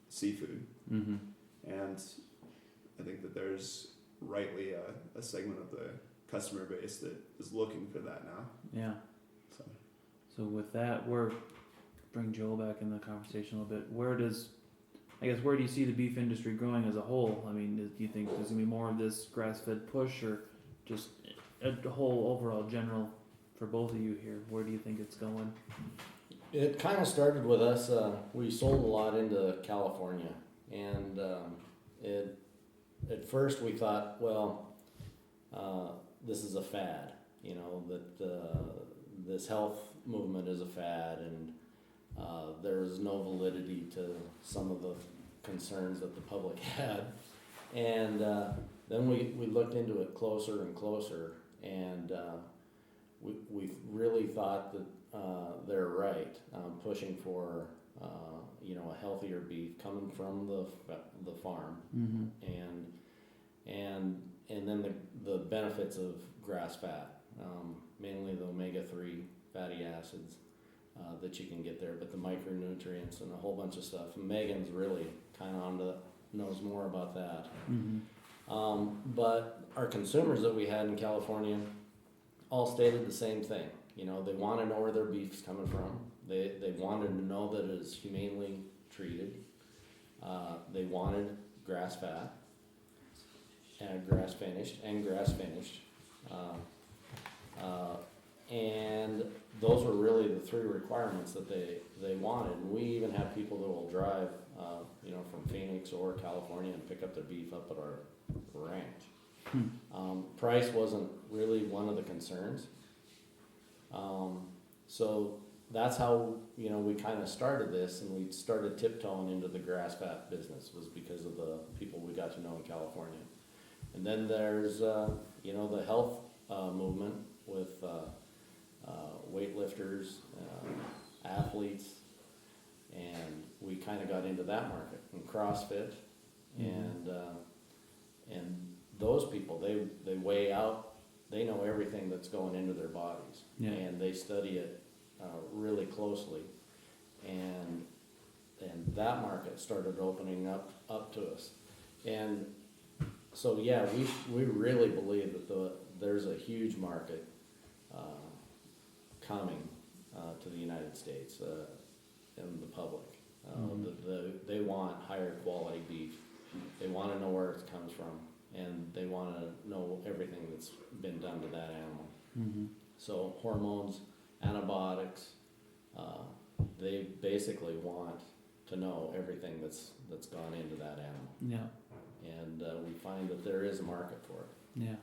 seafood. And I think that there's rightly a segment of the customer base that is looking for that now. Yeah. So with that, bring Joel back in the conversation a little bit. Where do you see the beef industry growing as a whole? I mean, do you think there's gonna be more of this grass-fed push, or just a whole overall general for both of you here? Where do you think it's going? It kind of started with us. We sold a lot into California, and at first we thought, well, this is a fad, that this health movement is a fad, and there was no validity to some of the concerns that the public had. And then we looked into it closer and closer, and we really thought that they're right, pushing for a healthier beef coming from the farm, and then the benefits of grass fat, mainly the omega-3 fatty acids that you can get there, but the micronutrients and a whole bunch of stuff. And Megan's really kind of knows more about that. But our consumers that we had in California all stated the same thing. They want to know where their beef's coming from. They wanted to know that it is humanely treated. They wanted grass fat, and grass finished. And those were really the three requirements that they wanted. And we even have people that will drive, from Phoenix or California and pick up their beef up at our ranch. Price wasn't really one of the concerns. So that's how, you know, we kind of started this, and we started tiptoeing into the grass fat business, was because of the people we got to know in California. And then there's, you know, the health movement with weightlifters, athletes, and we kind of got into that market, and CrossFit, and those people, they weigh out, they know everything that's going into their bodies, and they study it really closely, and that market started opening up to us, and so yeah, we really believe that there's a huge market coming to the United States and the public. They want higher quality beef. They want to know where it comes from, and they want to know everything that's been done to that animal. So hormones, antibiotics, they basically want to know everything that's gone into that animal. Yeah. And we find that there is a market for it. Yeah.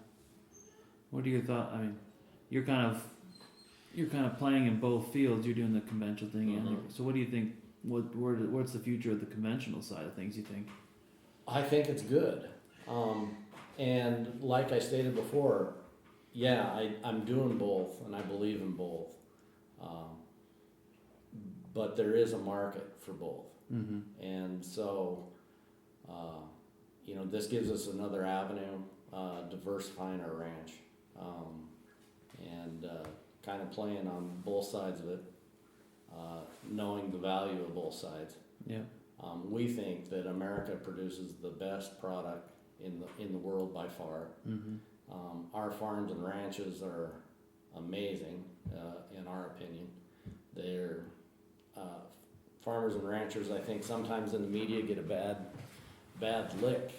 What are your thoughts? I mean, you're kind of playing in both fields. You're doing the conventional thing, and so what do you think? What's the future of the conventional side of things? You think? I think it's good, and like I stated before, yeah, I'm doing both, and I believe in both. But there is a market for both, and so you know, this gives us another avenue, diversifying our ranch, and kind of playing on both sides of it, knowing the value of both sides. Yeah. We think that America produces the best product in the world by far. Our farms and ranches are amazing, in our opinion. They're farmers and ranchers, I think, sometimes in the media get a bad lick.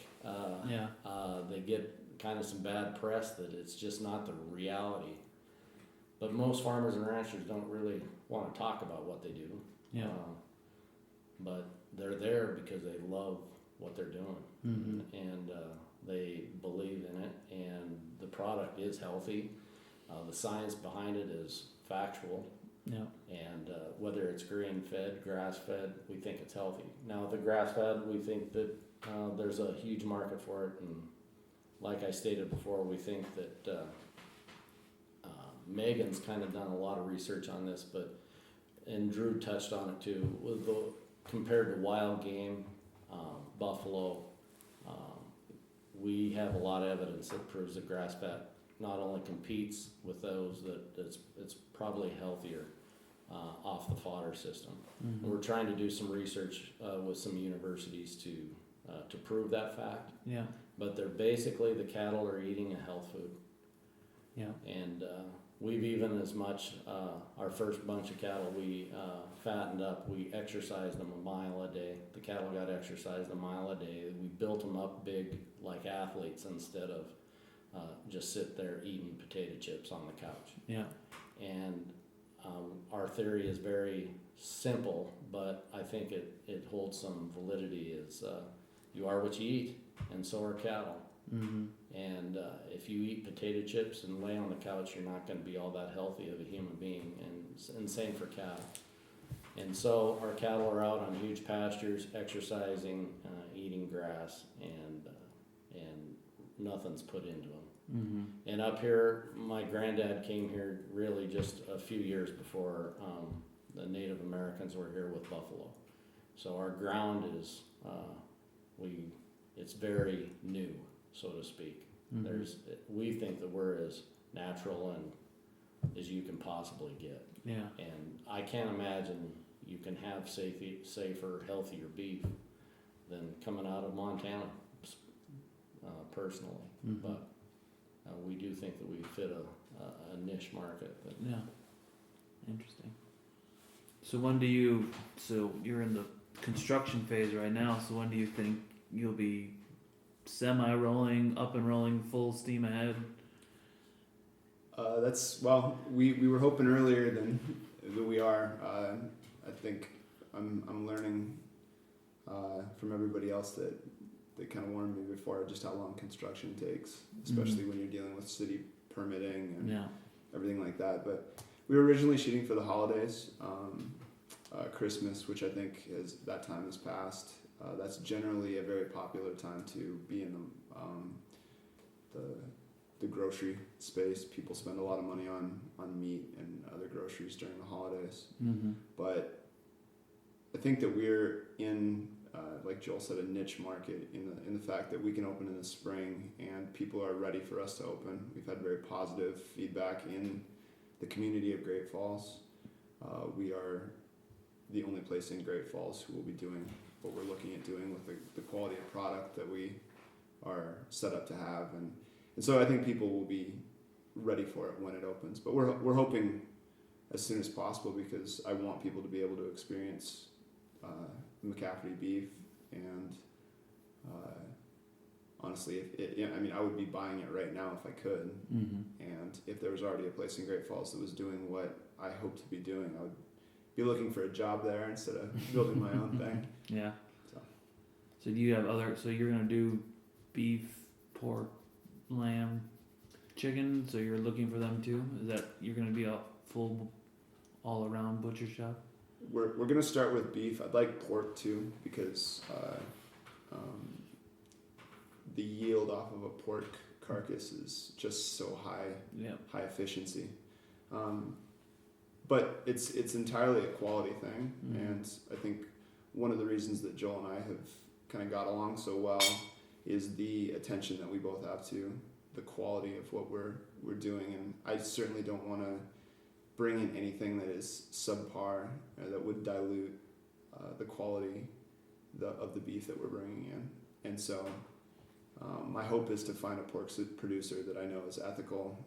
They get kind of some bad press that it's just not the reality. But most farmers and ranchers don't really want to talk about what they do. Yeah. But they're there because they love what they're doing, and they believe in it, and the product is healthy. The science behind it is factual. Yeah. And whether it's grain-fed, grass-fed, we think it's healthy. Now, the grass-fed, we think that there's a huge market for it, and like I stated before, we think that Megan's kind of done a lot of research on this, and Drew touched on it too, compared to wild game, buffalo, we have a lot of evidence that proves that grass-fed not only competes with those, that it's probably healthier off the fodder system. And we're trying to do some research with some universities to prove that fact. Yeah. But they're basically, the cattle are eating a health food. Yeah. And we've even as much, our first bunch of cattle, we fattened up, we exercised them a mile a day. The cattle got exercised a mile a day. We built them up big like athletes instead of just sit there eating potato chips on the couch. Yeah. And our theory is very simple, but I think it holds some validity, is you are what you eat, and so are cattle. And if you eat potato chips and lay on the couch, you're not going to be all that healthy of a human being, and same for cattle. And so our cattle are out on huge pastures, exercising, eating grass, and nothing's put into them. And up here, my granddad came here really just a few years before the Native Americans were here with buffalo. So our ground is, it's very new, so to speak. We think that we're as natural and as you can possibly get. Yeah. And I can't imagine you can have safer, healthier beef than coming out of Montana, personally. But we do think that we fit a niche market. Yeah. Interesting. So so you're in the construction phase right now, so when do you think you'll be semi-rolling, up and rolling, full steam ahead? We were hoping earlier than we are. I think I'm learning from everybody else that they kind of warned me before just how long construction takes, especially when you're dealing with city permitting and everything like that. But we were originally shooting for the holidays, Christmas, which I think that time has passed. That's generally a very popular time to be in the grocery space. People spend a lot of money on meat and other groceries during the holidays. Mm-hmm. But I think that we're in, like Joel said, a niche market in the fact that we can open in the spring and people are ready for us to open. We've had very positive feedback in the community of Great Falls. We are the only place in Great Falls who will be doing what we're looking at doing with the quality of product that we are set up to have. And so I think people will be ready for it when it opens. But we're hoping as soon as possible, because I want people to be able to experience the McCafferty beef. And honestly, I would be buying it right now if I could. Mm-hmm. And if there was already a place in Great Falls that was doing what I hope to be doing, I would be looking for a job there instead of building my own thing. Yeah. So do you have so you're gonna do beef, pork, lamb, chicken, so you're looking for them too? Is that you're gonna be a full all around butcher shop? We're gonna start with beef. I'd like pork too, because the yield off of a pork carcass is just so high. Yeah. High efficiency. But it's entirely a quality thing. Mm-hmm. And I think one of the reasons that Joel and I have kind of got along so well is the attention that we both have to the quality of what we're doing. And I certainly don't want to bring in anything that is subpar, that would dilute the quality of the beef that we're bringing in. And so my hope is to find a pork producer that I know is ethical,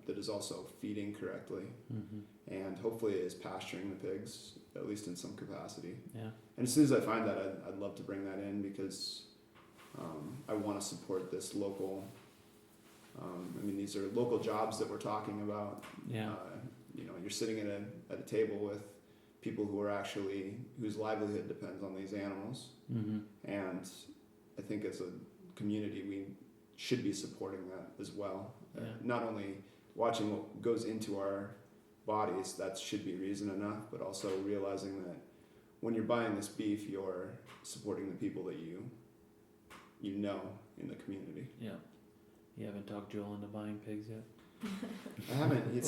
that is also feeding correctly, Mm-hmm. and hopefully is pasturing the pigs, at least in some capacity. Yeah. And as soon as I find that, I'd love to bring that in, because I want to support this local. These are local jobs that we're talking about. Yeah. You're sitting at a table with people whose livelihood depends on these animals. Mm-hmm. And I think as a community, we should be supporting that as well. Yeah. Not only watching what goes into our bodies, that should be reason enough, but also realizing that when you're buying this beef, you're supporting the people that you know in the community. Yeah. You haven't talked Joel into buying pigs yet? I haven't. It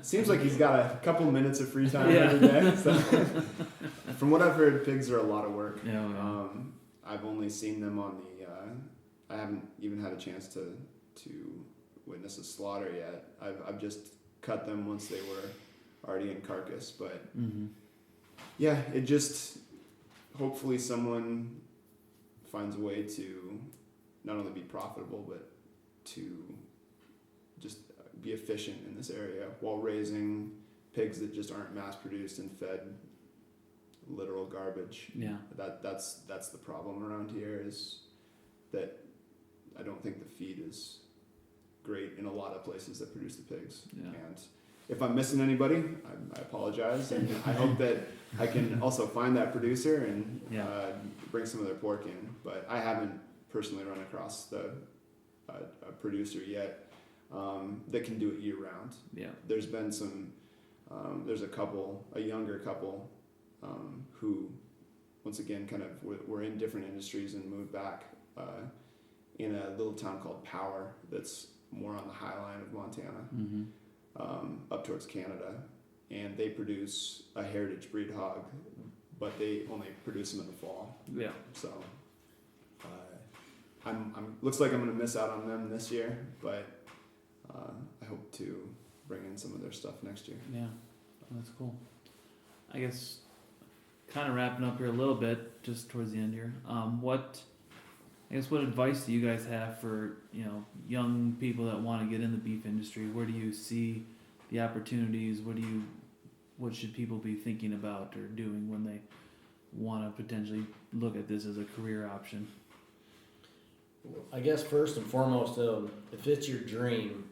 seems like he's got a couple minutes of free time Yeah. every day. So from what I've heard, pigs are a lot of work. Yeah. I've only seen them on the. I haven't even had a chance to witness a slaughter yet. I've just cut them once they were already in carcass. But Mm-hmm. yeah, it just hopefully someone finds a way to not only be profitable but to just be efficient in this area while raising pigs that just aren't mass produced and fed literal garbage. Yeah. That's the problem around here, is that I don't think the feed is great in a lot of places that produce the pigs. Yeah. And if I'm missing anybody, I apologize, and I hope that I can also find that producer and bring some of their pork in. But I haven't personally run across a producer yet that can do it year round. Yeah. There's been some. There's a younger couple, who, once again, kind of were in different industries and moved back in a little town called Power that's more on the high line of Montana, Mm-hmm. up towards Canada, and they produce a heritage breed hog, but they only produce them in the fall. Yeah. So, looks like I'm gonna miss out on them this year, but I hope to bring in some of their stuff next year. Yeah. That's cool. I guess kind of wrapping up here a little bit, just towards the end here. What advice do you guys have for young people that want to get in the beef industry? Where do you see the opportunities? What should people be thinking about or doing when they want to potentially look at this as a career option? I guess first and foremost, if it's your dream,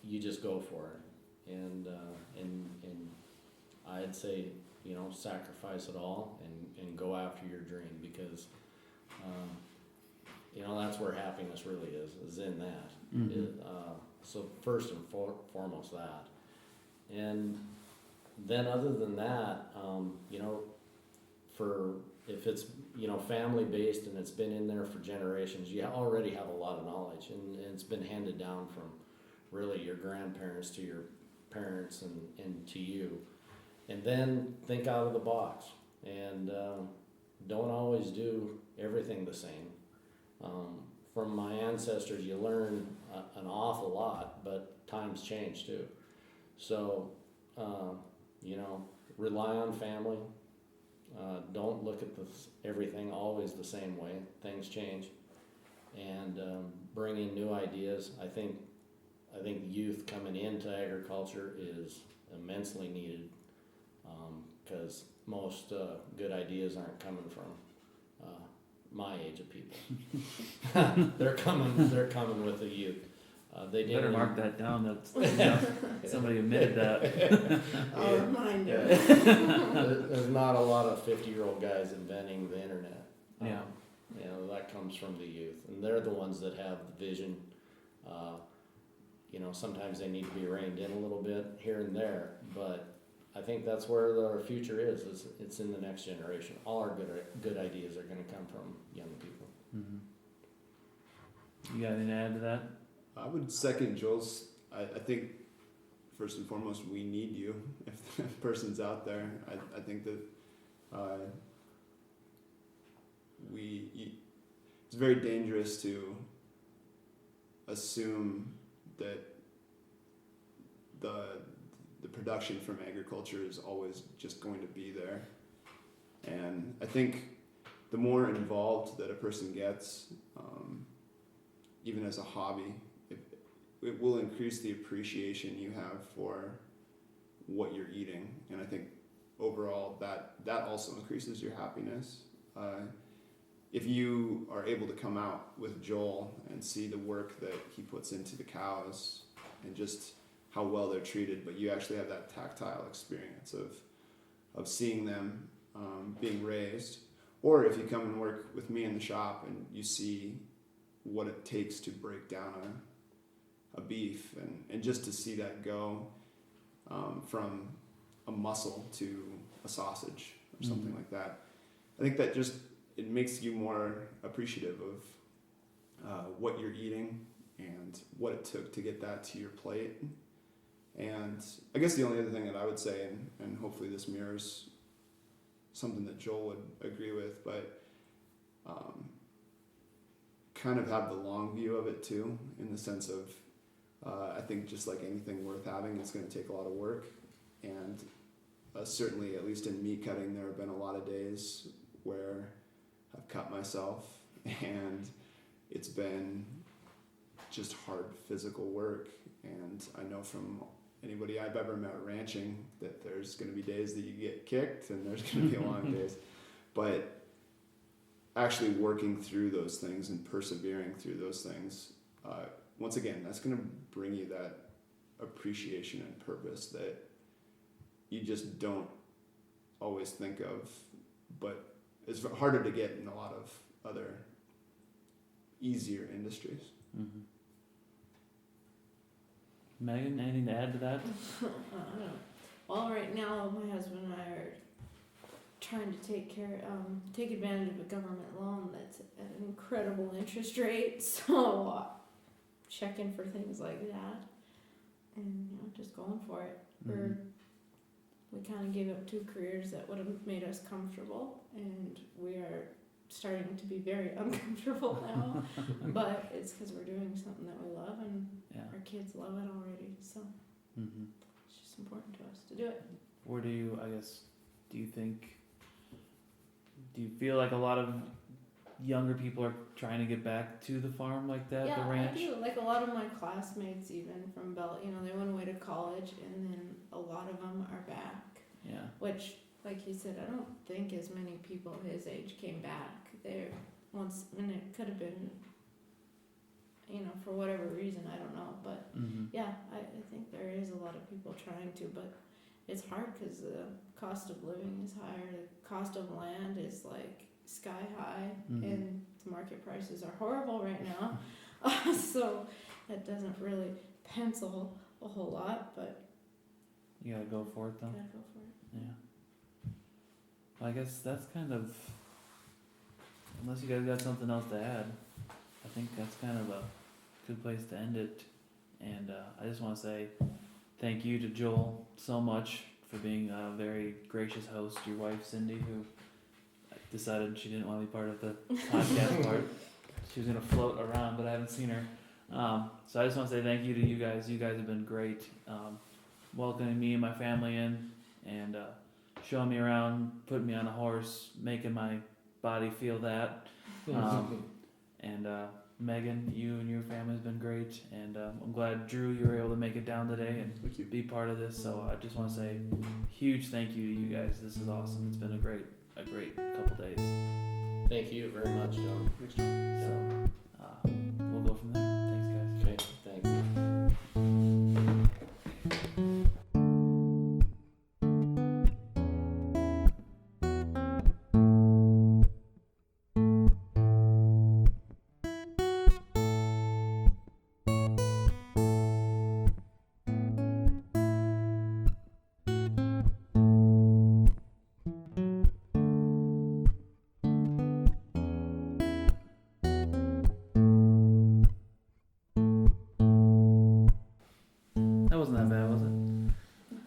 you just go for it, and I'd say sacrifice it all and go after your dream, because that's where happiness really is in that. Mm-hmm. So first and foremost that. And then other than that, you know, if it's, you know, family based and it's been in there for generations, you already have a lot of knowledge, and it's been handed down from really your grandparents to your parents and to you. And then think out of the box, and don't always do everything the same. From my ancestors, you learn an awful lot, but times change too. So, you know, rely on family. Don't look at everything always the same way. Things change, and bring in new ideas. I think youth coming into agriculture is immensely needed, because most good ideas aren't coming from my age of people. They're coming with the youth. They You better didn't mark that down. That's somebody admitted that. I'll remind you. There's not a lot of 50-year-old guys inventing the internet. Yeah. You know, that comes from the youth, and they're the ones that have the vision. You know, sometimes they need to be reined in a little bit here and there, but I think that's where our future is. It's in the next generation. All our good ideas are going to come from young people. You got anything to add to that? I would second Joel's. I think first and foremost, we need you. If the person's out there, I think that it's very dangerous to assume that the production from agriculture is always just going to be there. And I think the more involved that a person gets, even as a hobby, it will increase the appreciation you have for what you're eating. And I think overall that also increases your happiness. If you are able to come out with Joel and see the work that he puts into the cows and just how well they're treated, but you actually have that tactile experience of seeing them being raised, or if you come and work with me in the shop and you see what it takes to break down a beef and just to see that go from a muscle to a sausage or something like that, I think that just it makes you more appreciative of what you're eating and what it took to get that to your plate. And I guess the only other thing that I would say, and hopefully this mirrors something that Joel would agree with, but kind of have the long view of it too, in the sense of I think just like anything worth having, it's going to take a lot of work. And certainly, at least in meat cutting, there have been a lot of days where I've cut myself and it's been just hard physical work. And I know from anybody I've ever met ranching that there's going to be days that you get kicked and there's going to be long days, but actually working through those things and persevering through those things, once again, that's going to bring you that appreciation and purpose that you just don't always think of, but it's harder to get in a lot of other easier industries. Megan, anything to add to that? Well, right now my husband and I are trying to take advantage of a government loan that's at an incredible interest rate. So checking for things like that, and just going for it. We kind of gave up 2 careers that would have made us comfortable, and we are starting to be very uncomfortable now. But it's because we're doing something that we love, and our kids love it already. So it's just important to us to do it. Where do you feel like a lot of younger people are trying to get back to the farm like that, the ranch? I do. Like a lot of my classmates, even from Bell, they went away to college, and then a lot of them are back. Yeah. Which, like you said, I don't think as many people his age came back there once, and it could have been, for whatever reason, I don't know. But yeah, I think there is a lot of people trying to, but it's hard because the cost of living is higher. The cost of land is like sky high, and the market prices are horrible right now. So that doesn't really pencil a whole lot, but You gotta go for it though. gotta go for it. Yeah. Well, I guess that's kind of, unless you guys got something else to add, I think that's kind of a good place to end it. And I just want to say thank you to Joel so much for being a very gracious host. Your wife Cindy, who decided she didn't want to be part of the podcast part. She was gonna float around, but I haven't seen her. So I just want to say thank you to you guys. You guys have been great, welcoming me and my family in, and showing me around, putting me on a horse, making my body feel that. And Megan, you and your family has been great, and I'm glad Drew you were able to make it down today and Thank you. be part of this. So I just want to say huge thank you to you guys. This is awesome. It's been a great couple days. Thank you very much, John. Thanks, John. So we'll go from there. Thanks, guys. Okay, thanks. That wasn't that bad, was it?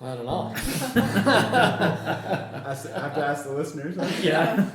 I don't know. I have to ask the listeners. Yeah.